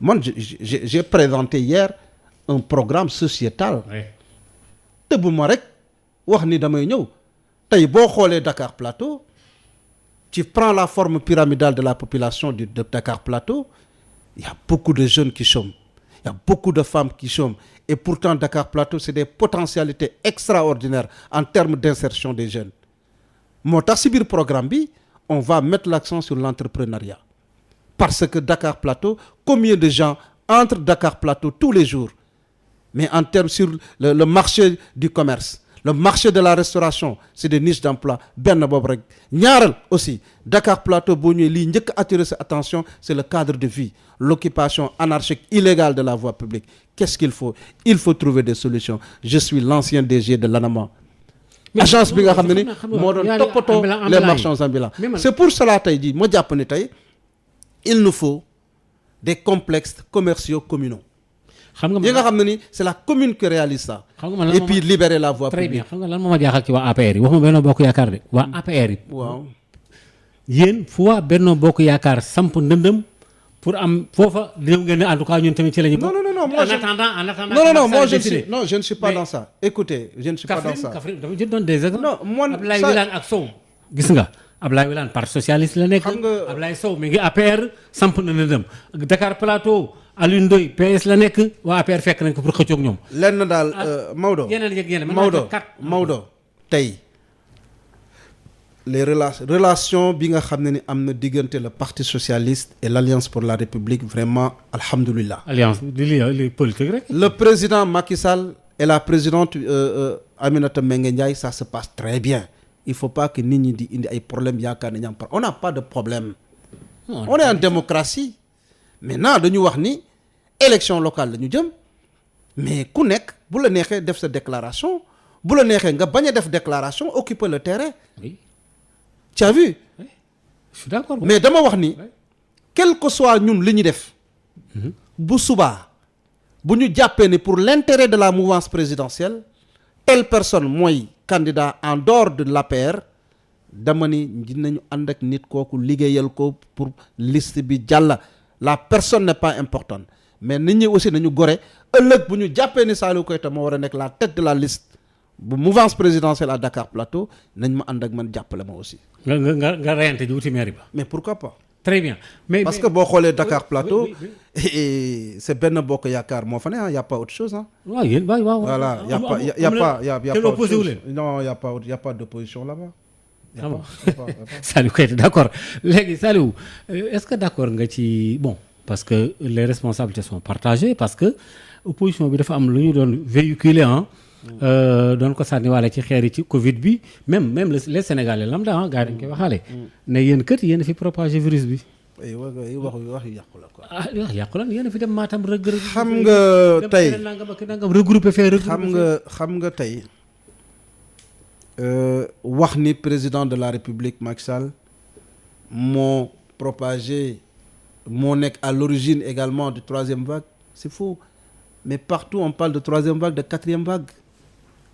man j'ai présenté hier un programme sociétal tëbbuma rek wax ni damay ñëw tey boo xoolee Dakar Plateau tu prends la forme pyramidale de la population de Dakar Plateau il y a beaucoup de jeunes qui chôment il y a beaucoup de femmes qui chôment et pourtant Dakar Plateau c'est des potentialités extraordinaires en termes d'insertion des jeunes moo tax ci biir programme bi on va mettre l'accent sur l'entrepreneuriat parce que Dakar Plateau combien de gens entrent Dakar Plateau tous les jours mais en termes sur le marché du commerce le marché de la restauration c'est des niches d'emploi benn boobu rek ñaaral aussi Dakar Plateau boo ñëwee lii njëkk attirer sa attention c'est le cadre de vie l'occupation anarchique illégale de la voie publique qu'est-ce qu'il faut il faut trouver des solutions je suis l'ancien DG de l'ANAMA agence bi nga xam ne ni moo doon toppatoo les marchands ambulants c'est pour cela tey jii ma jàpp ne tey il nous faut des complexes commerciaux communaux xam nga yi nga xam ne ni c'est la commune qui réalise ça et puis libérer la voie très publique bien xam nga lan moo ma jaaxal ci waa APR yi waxuma Benno Bokk Yaakaar de waa APR yi waaw yéen fu waa Benno Bokk Yaakaar samp ndëndëm pour am foofa dem ngeen ne en tout cas ñun tamit ci la ñu bokk. non moi en attendant moi je ne suis pas dans ça écoutez je ne suis pas dans ça Kaffrine dafa jël doon des exemples. non man Abdoulaye Wilane ak Sow gis nga Abdoulaye Wilane parti socialiste la nekk. xam nga Abdoulaye Sow mi ngi APR samp na ndëndëm Dakar Plateau Alioune Ndoye PS la nekk waa APR fekk nañ ko pour xëccoog ñoom. lenn daal Maodo yeneen yeeg yeneen Maodo tey les relations bi nga xam ne ni am na diggante le parti socialiste et l'Alliance pour la République vraiment alhamdoulilah. alliance li politique rek. le président Macky Sall et la présidente Aminata Mbengue Ndiaye ça se passe très bien il faut pas que nit ñi di indi ay problèmes yaakaar ne ñam par on n'a pas de problème. on est en démocratie maintenant dañu wax ni élection locale la ñu jëm mais ku nekk bu la neexee def sa déclaration bu la neexee nga bañ a def déclaration occuper le terrain. oui. tu as vu. oui. je suis d'accord. mais dama wax ni quel que soit ñun li ñu def. bu subaa bu ñu jàppee ni pour l'intérêt de la mouvance présidentielle telle personne mooy candidat en dehors de l'APR dama ni dinañu ànd ak nit kooku liggéeyal ko pour liste bi jàll la personne n'est pas importante mais nit ñi aussi nañu gore ëllëg bu ñu jàppee ni Saliou Keita moo war a nekk la tête de la liste bu mouvance présidentielle à Dakar Plateau nañ ma ànd ak man jàppale ma aussi. nga reyante ji wuti mairie ba. mais pourquoi pas. très bien mais parce que boo xoolee Dakar Plateau. oui. et c'est Benno Bokk Yaakaar moo fa ne y a pas autre chose waaw yéen waaw. voilà y a pas kenn opposé wu leen. non y a pas d'opposition là-bas. y a ah bon pas. Saliou Keita d'accord léegi Saliou est-ce que d'accord nga ci bon parce que les responsabilités sont partagées parce que opposition bi dafa am lu ñu doon véhiculer doon ko sànniwaale ci xeer yi ci Covid bi même les Sénégalais lambda gars yi dañ koy waxaale. ne yéen kët yéen a fi propagé virus bi. wax yu yàqu la quoi. ah wax yàqu la yéen a fi dem Matam xam nga tey nangam regroupé fee xam nga tey wax ni président de la République Macky Sall moo propagé moo nekk à l'origine également du troisième vague c'est faux mais partout on parle de troisième vague de quatrième vague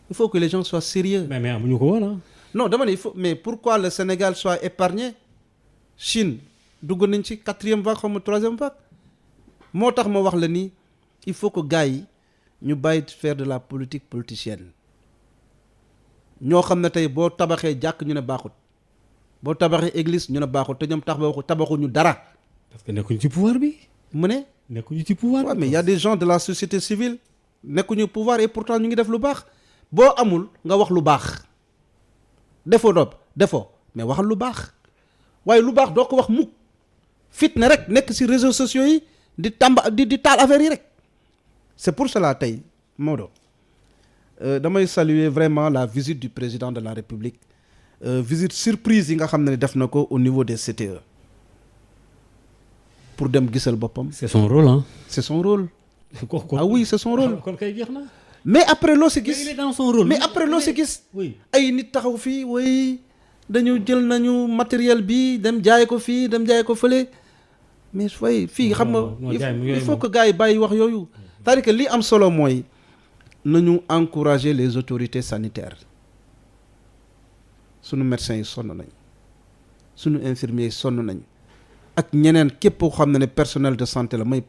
il faut que les gens soient sérieux. mais amuñu ko woon non dama ne il faut mais pourquoi le Sénégal soit épargné Chine dugg nañ ci quatrième vague xaw ma troisième vague moo tax ma wax la ni il faut que gars yi ñu bàyyi faire de la politique politicienne ñoo xam ne tey boo tabaxee jàkk ñu ne baaxut boo tabaxee église ñu ne baaxut te ñoom tabaxuñu dara. parce que nekkuñu ci pouvoir bi. mu ne. nekkuñu ci pouvoir bi. waaw mais y a des gens de la société civile nekkuñu pouvoir et pourtant ñu ngi def lu baax boo amul nga wax lu baax defoo mais waxal lu baax waaye lu baax doo ko wax mukk fitna rek nekk ci réseaux sociaux yi di taal affaire yi rek c'est pour cela tey Maodo damay saluer vraiment la visite du président de la République visite surprise yi nga xam ne def na ko au niveau des CTE pour dem gisal boppam. c'est son rôle c'est son rôle. ah oui c'est son rôle. kon kay jeex na. mais après loo si gis il est dans son rôle. mais après loo si gis. oui ay nit taxaw fii way dañu jël nañu matériel bi dem jaay ko fii dem jaay ko fële mais fii xam nga il faut que gars yi bàyyi wax yooyu c'est-à-dire que li am solo mooy nañu encourager les autorités sanitaires sunu médecins yi sonn nañ sunu infirmiers yi sonn nañ ak ñeneen képp koo xam ne personnel de santé la may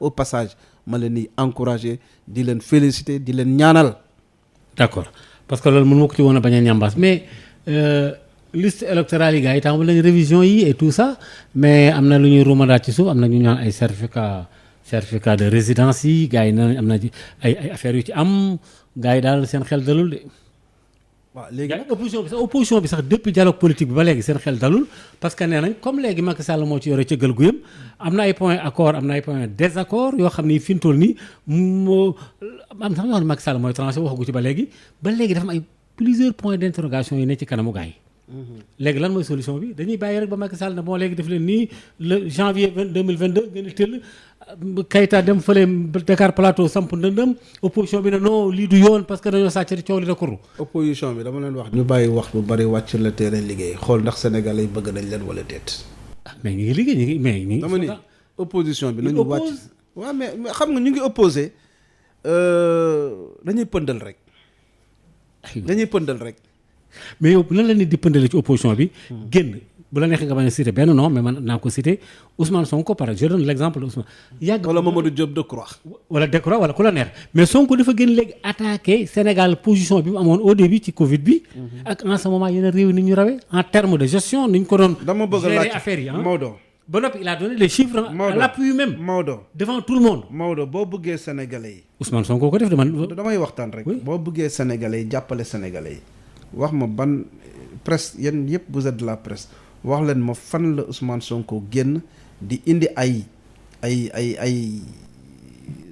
au passage ma leen di encourager di leen féliciter di leen ñaanal. d'accord parce que loolu mën ma ko ci woon a bañ a ñambaas mais liste électorale yi gars yi tàmbali nañ révision yi et tout ça mais am na lu ñuy ruumandaat ci suuf am na ñu ñaan ay certificat de résidence yi gars yi nee nañ am na ay affaires yu ci am gars yi daal seen xel dalul de. waaw léegi nag opposition bi sax depuis dialogue politique bi ba léegi seen xel dalul parce que nee nañ comme léegi Macky Sall moo ci yore cëggal guyam am na ay points accord am na ay points désaccord yoo xam ni fi mu toll nii moo am sax ñoo xam ne Macky Sall mooy tranché waxagu ci ba léegi dafa am ay plusieurs points d'interrogation yi ne ci kanamu gars yi. léegi lan mooy solution bi dañuy bàyyi rek ba Macky Sall ne bon léegi def leen nii le janvier 2022 gën a tëll Keïta dem fële Dakar Plateau samp ndëndëm opposition bi ne non lii du yoon parce que dañoo sàcc coow li da koru opposition bi dama leen wax ñu bàyyi wax bu bari wàcc le terrain liggéey xool ndax Sénégalais yi bëgg nañ leen wala déet. mais ñu ngi liggéey ñu ngi mais ñu ngi. dama ni opposition bi nañu wàcc. waaw mais xam nga ñu ngi opposé dañuy pëndal rek. mais yow lan la nit di pëndale ci opposition bi. génn bu la neexee nga bañ a citer benn nom mais man naa ko citer Ousmane Sonko par exemple je donne l'exemple de Ousmane. wala Mamadou Diop Decroix. wala Decroix wala ku la neex mais Sonko dafa génn léegi attaqué Sénégal position bi mu amoon au début ci Covid bi. ak en ce moment yeneen réew ni ñu rawee en terme de gestion ni ñu ko doon. dama bëgg a laaj affaire yi Maodo. ba noppi il a donné les chiffres. à l'appui même. Maodo devant tout le monde. Maodo boo bëggee Sénégalais yi. Ousmane Sonko ko def de man. damay waxtaan rek. boo bëggee Sénégalais yi jàppale Sénégalais yi. wax ma ban presse yéen yëpp vous êtes de la presse wax leen ma fan la Ousmane Sonko génn di indi ay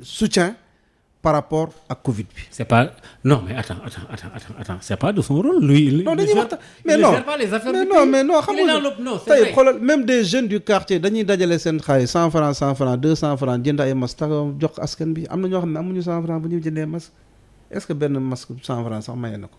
soutien par rapport ak Covid bi. c'est pas non mais attends c'est pas de son rôle lui. non dañuy waxtaan mais non xam nga tey xoolal même des jeunes du quartier dañuy dajale seen xaalis 100 francs 200 francs jënd ay masques jox askan bi am na ñoo xam ne amuñu 100 francs bu ñu jëndee masque est-ce que benn masque 100 francs sax maye na ko.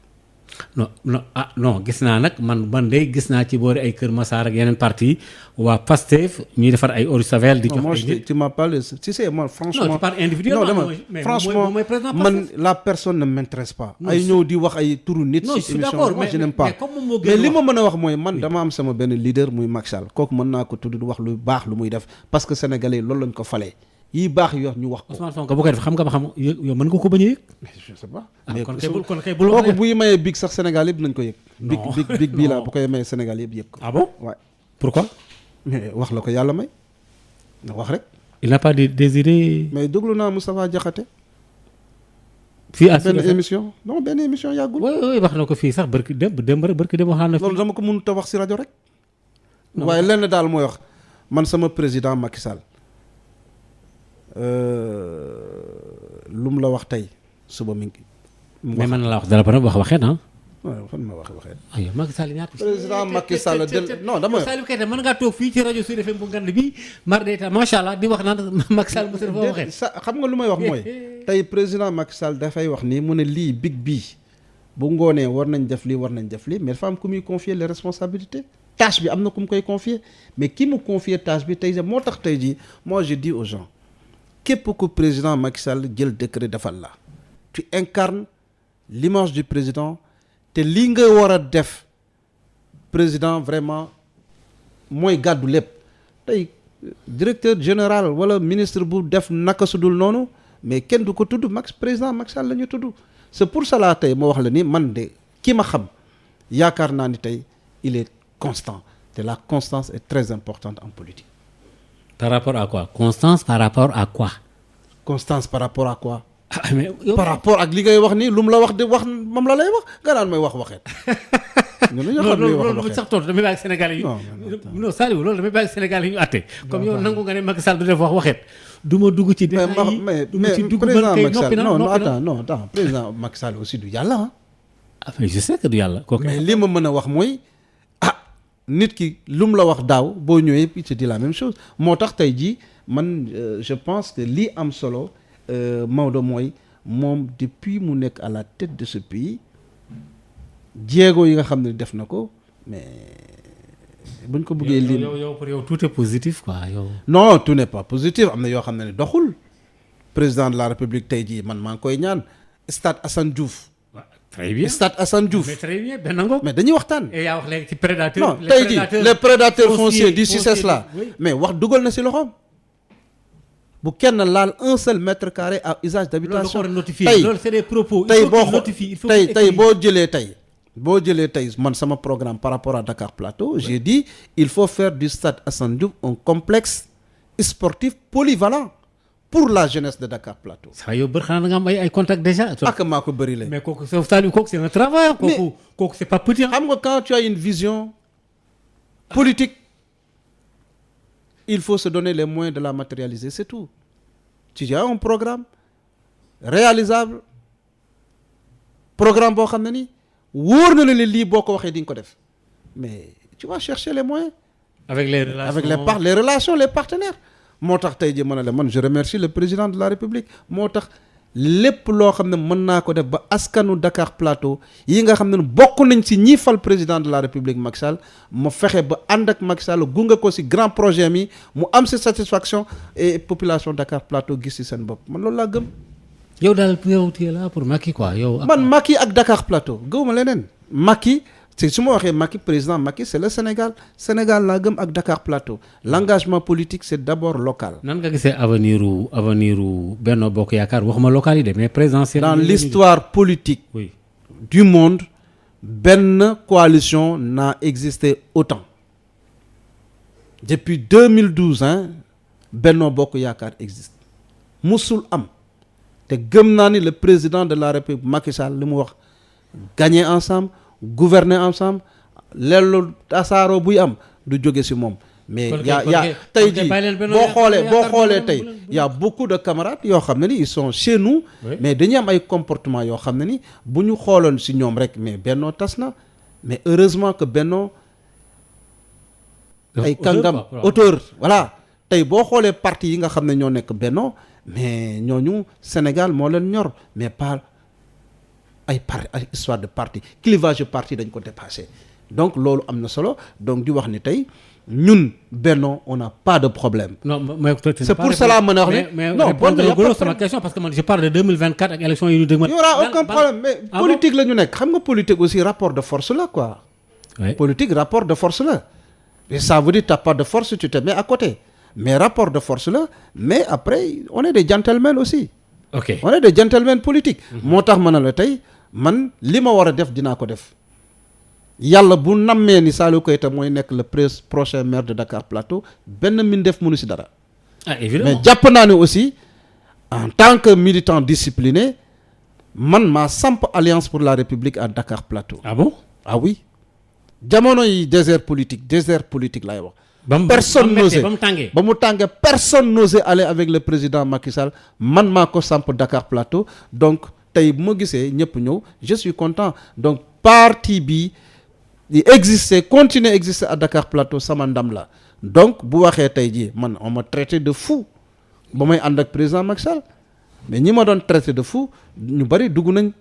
non gis naa nag man de gis naa ci boori ay Kër Massar ak yeneen parti waa Pastef ñuy defar ay eau de Javel di jox ay nit. tu m'as parlé si c'est moi franchement. non tu parles individuellement. mais franchement man la personne ne m'intéresse pas. ay ñëw di wax ay turu nit. ci émission moi je n'aime pas mais li ma mën a wax mooy man dama am sama benn leader muy Macky Sall kooku mën naa ko tudd wax lu baax lu muy def parce que sénégalais loolu lañ ko falee. yii baax yi wax ñu wax ko. Ousmane Sonko bu koy def xam nga ba xam yow mën nga ko bañ a yëg. je sais pas. kon kay bul kooku buy mayee big sax Sénégal yëpp nañ ko yëg. big bii laa bu koy mayee Sénégal yëpp yëg ko. ah bon ouais. Pourquoi. mais wax la ko yàlla may nga wax rek. il n'a pas désiré. mais déglu naa Moustapha Diakhaté. fii ak benn émission non benn émission yàggul. oui wax na ko fii sax barki démb wax na fi. loolu dama ko mënut a wax si rajo rek. waaye lenn daal mooy wax man sama président Macky Sall lu mu la wax tey suba mi ngi. mais mën na la wax dara ba wax waxee na. waaw fan ma waxee. aywa Macky Sall ñaata. président Macky Sall non dama. Saliou Keita mën ngaa toog fii ci rajo Sud FM bu ngand bi mar d'état macha allah di wax naan Macky Sall mos a dafa waxee. xam nga lu may wax mooy tey président Macky Sall dafay wax nii mu ne lii big bii bu ngoonee war nañ def lii war nañ def lii mais dafa am ku muy confier les responsabilités. tâche bi am na ku mu koy confier mais ki mu confier tâche bi tey moo tax tey jii moi je dis aux gens képp ku président Macky Sall jël décret defal la tu incarnes l'image du président te lii nga war a def président vraiment mooy gàddu lépp tey directeur général wala ministre bu def naka su dul noonu mais kenn du ko tudd président Macky Sall la ñu tudd c'est pour cela tey ma wax la ni man de ki ma xam yaakaar naa ni tey il est constant te la constance est très importante en politique. Par rapport à quoi? Constance par rapport à quoi? Constance par rapport à quoi? Ah, mais par rapport ak li ngay wax nii lu mu la wax de wax moom la lay wax nga naan may wax waxeet. loolu sax tontu damay bàyyi Sénégal yi. non Saliou loolu damay bàyyi Sénégal yi ñu àtte. comme yow nangu nga ne Macky Sall du def wax waxeet. du ma dugg ci détails yi du ma ci dugg man kay noppi na non attends président Macky Sall aussi du yàlla ah. mais je sais que du yàlla. kooku mais li ma mën a wax mooy nit ki lu mu la wax daaw boo ñëwee il te dit la même chose moo tax tey jii man je pense que lii am solo Maodo mooy moom depuis mu nekk à la tête de ce pays jéego yi nga xam ne def na ko mais buñ ko bëggee lim yow pour yow tout est positif quoi yow. non tout n'est pas positif am na yoo xam ne doxul président de la République tey jii man maa ngi koy ñaan stade Assane Diouf. très bien stade Assane Diouf. mais très bien benn ngoog. mais dañuy waxtaan. et yaa wax léegi ci prédateur. non tey jii les prédateurs fonciers du CICES là mais wax dugal na si loxoom. bu kenn laal un seul mètre carré à usage d'habitation. tey loolu c'est des propos. tey boo jëlee tey man sama programme par rapport à Dakar Plateau. Oui. J'ai dit il faut faire du stade Assane Diouf un complexe sportif polyvalent. pour la jeunesse de Dakar Plateau. saa yow bëri xanaa da nga am ay contacts déjà. ak maa ko bëri leen. mais kooku c'est un travail. kooku c'est pas petit. xam nga quand tu as une vision politique il faut se donner les moyens de la matérialiser c'est tout. tu as un programme réalisable programme boo xam ne ni wóor na la lii boo ko waxee di nga ko def mais tu vas chercher les moyens. avec les relations les partenaires. moo tax tey jii mën a la man je remercie le président de la République moo tax lépp loo xam ne mën naa ko def ba askanu Dakar Plateau yi nga xam ne bokk nañ ci ñi fal président de la République Macky Sall ma fexe ba ànd ak Macky Sall gunge ko ci grand projet mi mu am ci satisfaction et population Dakar Plateau gis ci seen bopp man loolu laa gëm. yow daal yow tu es là pour Macky quoi yow. man Macky ak Dakar Plateau gëwuma leneen Macky. su ma waxee Macky président Macky c'est le Sénégal laa gëm ak Dakar Plateau l'engagement politique c'est d'abord local. nan nga gisee avenir u Benno Bokk Yaakaar waxuma local yi de mais présidentiel. dans l'histoire politique. Oui. du monde benn coalition n'a existé autant depuis 2012 Benno Bokk Yaakaar existe musul am te gëm naa ni le président de la République Macky Sall li mu wax gagner ensemble. gouverner ensemble leelu tasaaroo buy am du jóge ci moom mais yaa tey jii boo xoolee tey y a beaucoup de camarades yoo xam ne ni ils sont chez nous mais dañuy am ay comportement yoo xam ne ni bu ñu xooloon ci ñoom rek mais Benno tas na mais heureusement que Benno ay kàngam auteur voilà tey boo xoolee parti yi nga xam ne ñoo nekk Benno mais ñooñu Sénégal moo leen ñor mais pas ay histoire de parti clivage de parti dañ ko dépassé donc loolu am na solo donc di wax ni tey ñun Benno on n'a pas de problème. non mais c'est pour cela mën a wax ne mais non bon gros sama question parce que man je parle de 2024 ak élection yi ñu dégg. il y aura aucun problème mais politique la ñu nekk xam nga politique aussi rapport de force la quoi. Oui. Politique rapport de force la et ça veut dire t'as pas de force tu te mets à côté mais rapport de force la mais après on est des gentlemen aussi. ok on est des gentlemen politiques. moo tax mën na la tey. man li ma war a def dinaa ko def yàlla bu nammee ni Saliou Keita mooy nekk le prochain maire de Dakar Plateau benn mbindeef mënu ci dara. évidemment mais jàpp naa ne aussi en tant que militant discipliné man maa samp Alliance pour la République à Dakar Plateau. ah bon ah oui jamono yi désert politique laay wax personne n'osait ba mu tàngee personne n'osait aller avec le président Macky Sall man maa ko samp Dakar Plateau donc tey bu ma gisee ñëpp ñëw je suis content donc parti bi di exister continuer exister à Dakar Plateau sama ndam la donc bu waxee tey jii man on m'a traité de fou ba may ànd ak président Macky Sall mais ñi ma doon traité de fou ñu bari dugg nañ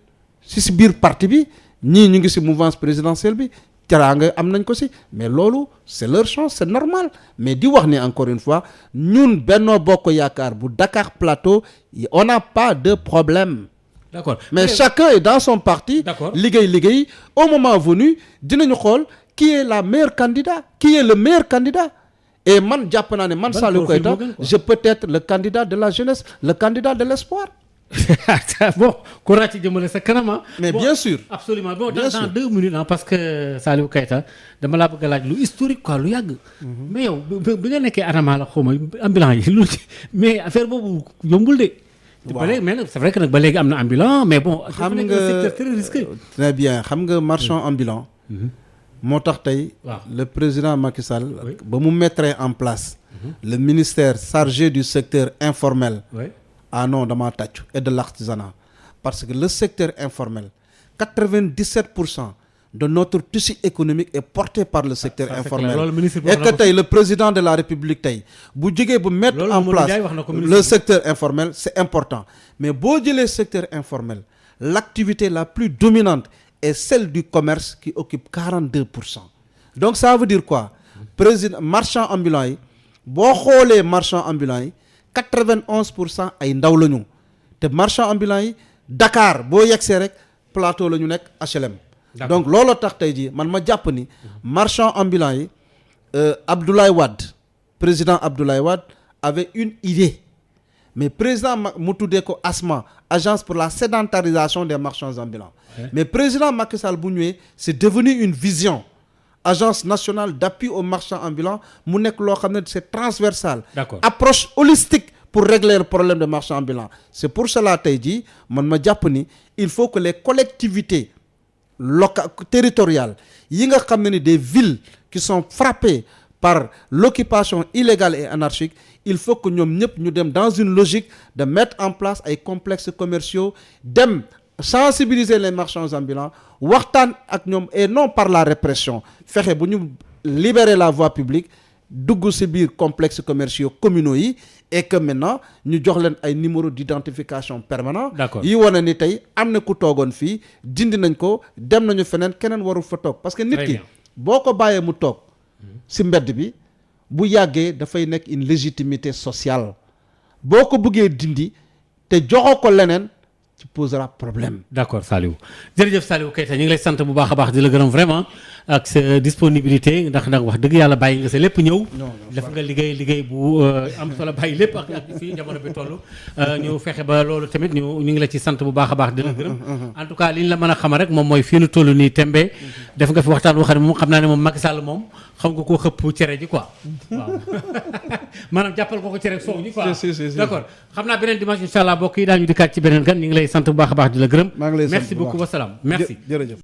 si biir parti bi ñii ñu ngi si mouvance présidentielle bi teraanga am nañ ko si mais loolu c'est leur chance c'est normal mais di wax ni encore une fois ñun Benno Bokk Yaakaar bu Dakar Plateau on n'a pas de problème. D'accord mais chacun est dans son parti. D'accord liggéey au moment venu dinañu xool qui est la meilleure candidat qui est le meilleur candidat et man jàpp naa ne man Saliou Keita je peux être le candidat de la jeunesse le candidat de l'espoir. Bon courage ci jëmale sa kanam. mais bon, bien sûr absolument bon dans 2 minutes parce que Saliou Keita dama laa bëgg a laaj lu historique quoi lu yàgg. mais yow bi nga nekkee Adama la xaw ma ambulant yi lu mais affaire boobu yombul de. waaw ba léegi mais nag c'est vrai que nag ba léegi am na ambulant mais bon. xam nga secteur très risqué. très bien xam nga marchand ambulant. moo tax tey. waaw le président Macky Sall. ba mu mettre en place. le ministère chargé du secteur informel. oui. Ah non damaa tàccu et de l'artisanat parce que le secteur informel 97% de notre tissu économique est porté par le secteur informel et que tey le président de la République tey bu jógee bu mettre en place le secteur informel c'est important mais boo jëlee secteur informel l'activité la plus dominante est celle du commerce qui occupe 42%. Donc ça veut dire quoi? Président marchand ambulant yi boo xoolee marchand ambulant yi 91% ay ndaw la ñu te marchand ambulant yi Dakar boo yegsee rek plateau la ñu nekk HLM. Donc looloo tax tey jii man ma jàpp ni marchand ambulant yi Abdoulaye Wade président Abdoulaye Wade avait une idée mais président mu tuddee ko ASMA agence pour la sédentarisation des marchands ambulants. Mais président Macky Sall bu ñëwee c'est devenu une vision. Agence nationale d'appui aux marchands ambulants mu nekk loo xam ne c'est transversal. D'accord. Approche holistique pour régler le problème des marchands ambulants. C'est pour cela tey jii man ma jàpp ni il faut que les collectivités locales territoriales yi nga xam ne ni des villes qui sont frappées par l'occupation illégale et anarchique il faut que ñoom ñëpp ñu dem dans une logique de mettre en place ay complexes commerciaux dem sensibiliser les marchands ambulants waxtaan ak ñoom et non par la répression fexe bu ñu libérer la voie publique dugg ci biir complexes commerciaux communaux yi et que maintenant ñu jox leen ay numéro d'identification permanent yi wane ni tey am na ku toogoon fii dindi nañ ko dem nañu feneen keneen warul fa toog parce que nit ki boo ko bàyyee mu toog ci mbedd bi bu yàggee dafay nekk une légitimité sociale boo ko bëggee dindi te joxoo ko leneen ci posera problème. D'accord Saliou jërëjëf Saliou Keita ñu ngi lay sant bu baax a baax di la gërëm vraiment ak sa disponibilité ndax wax dëgg yàlla bàyyi nga sa lépp ñëw. def nga liggéey bu am solo bàyyi lépp ak fii jamono bi toll. ñu fexe ba loolu tamit ñu ngi la ci sant bu baax a baax di la gërëm. en tout cas li ñu la mën a xamal rek moom mooy fii nu toll nii tembe def nga fi waxtaan boo xam ne moom xam naa ne moom Macky Sall moom xam nga koo xëpp cere ji quoi. waaw maanaam jàppal ko cere soow ji quoi. d'accord xam naa beneen dimanche incha allah mbokk yi daañu dikkaat ci beneen gan ñu ngi lay sant bu baax a baax di la gërëm. merci beaucoup wasalaam merci. jërëjëf.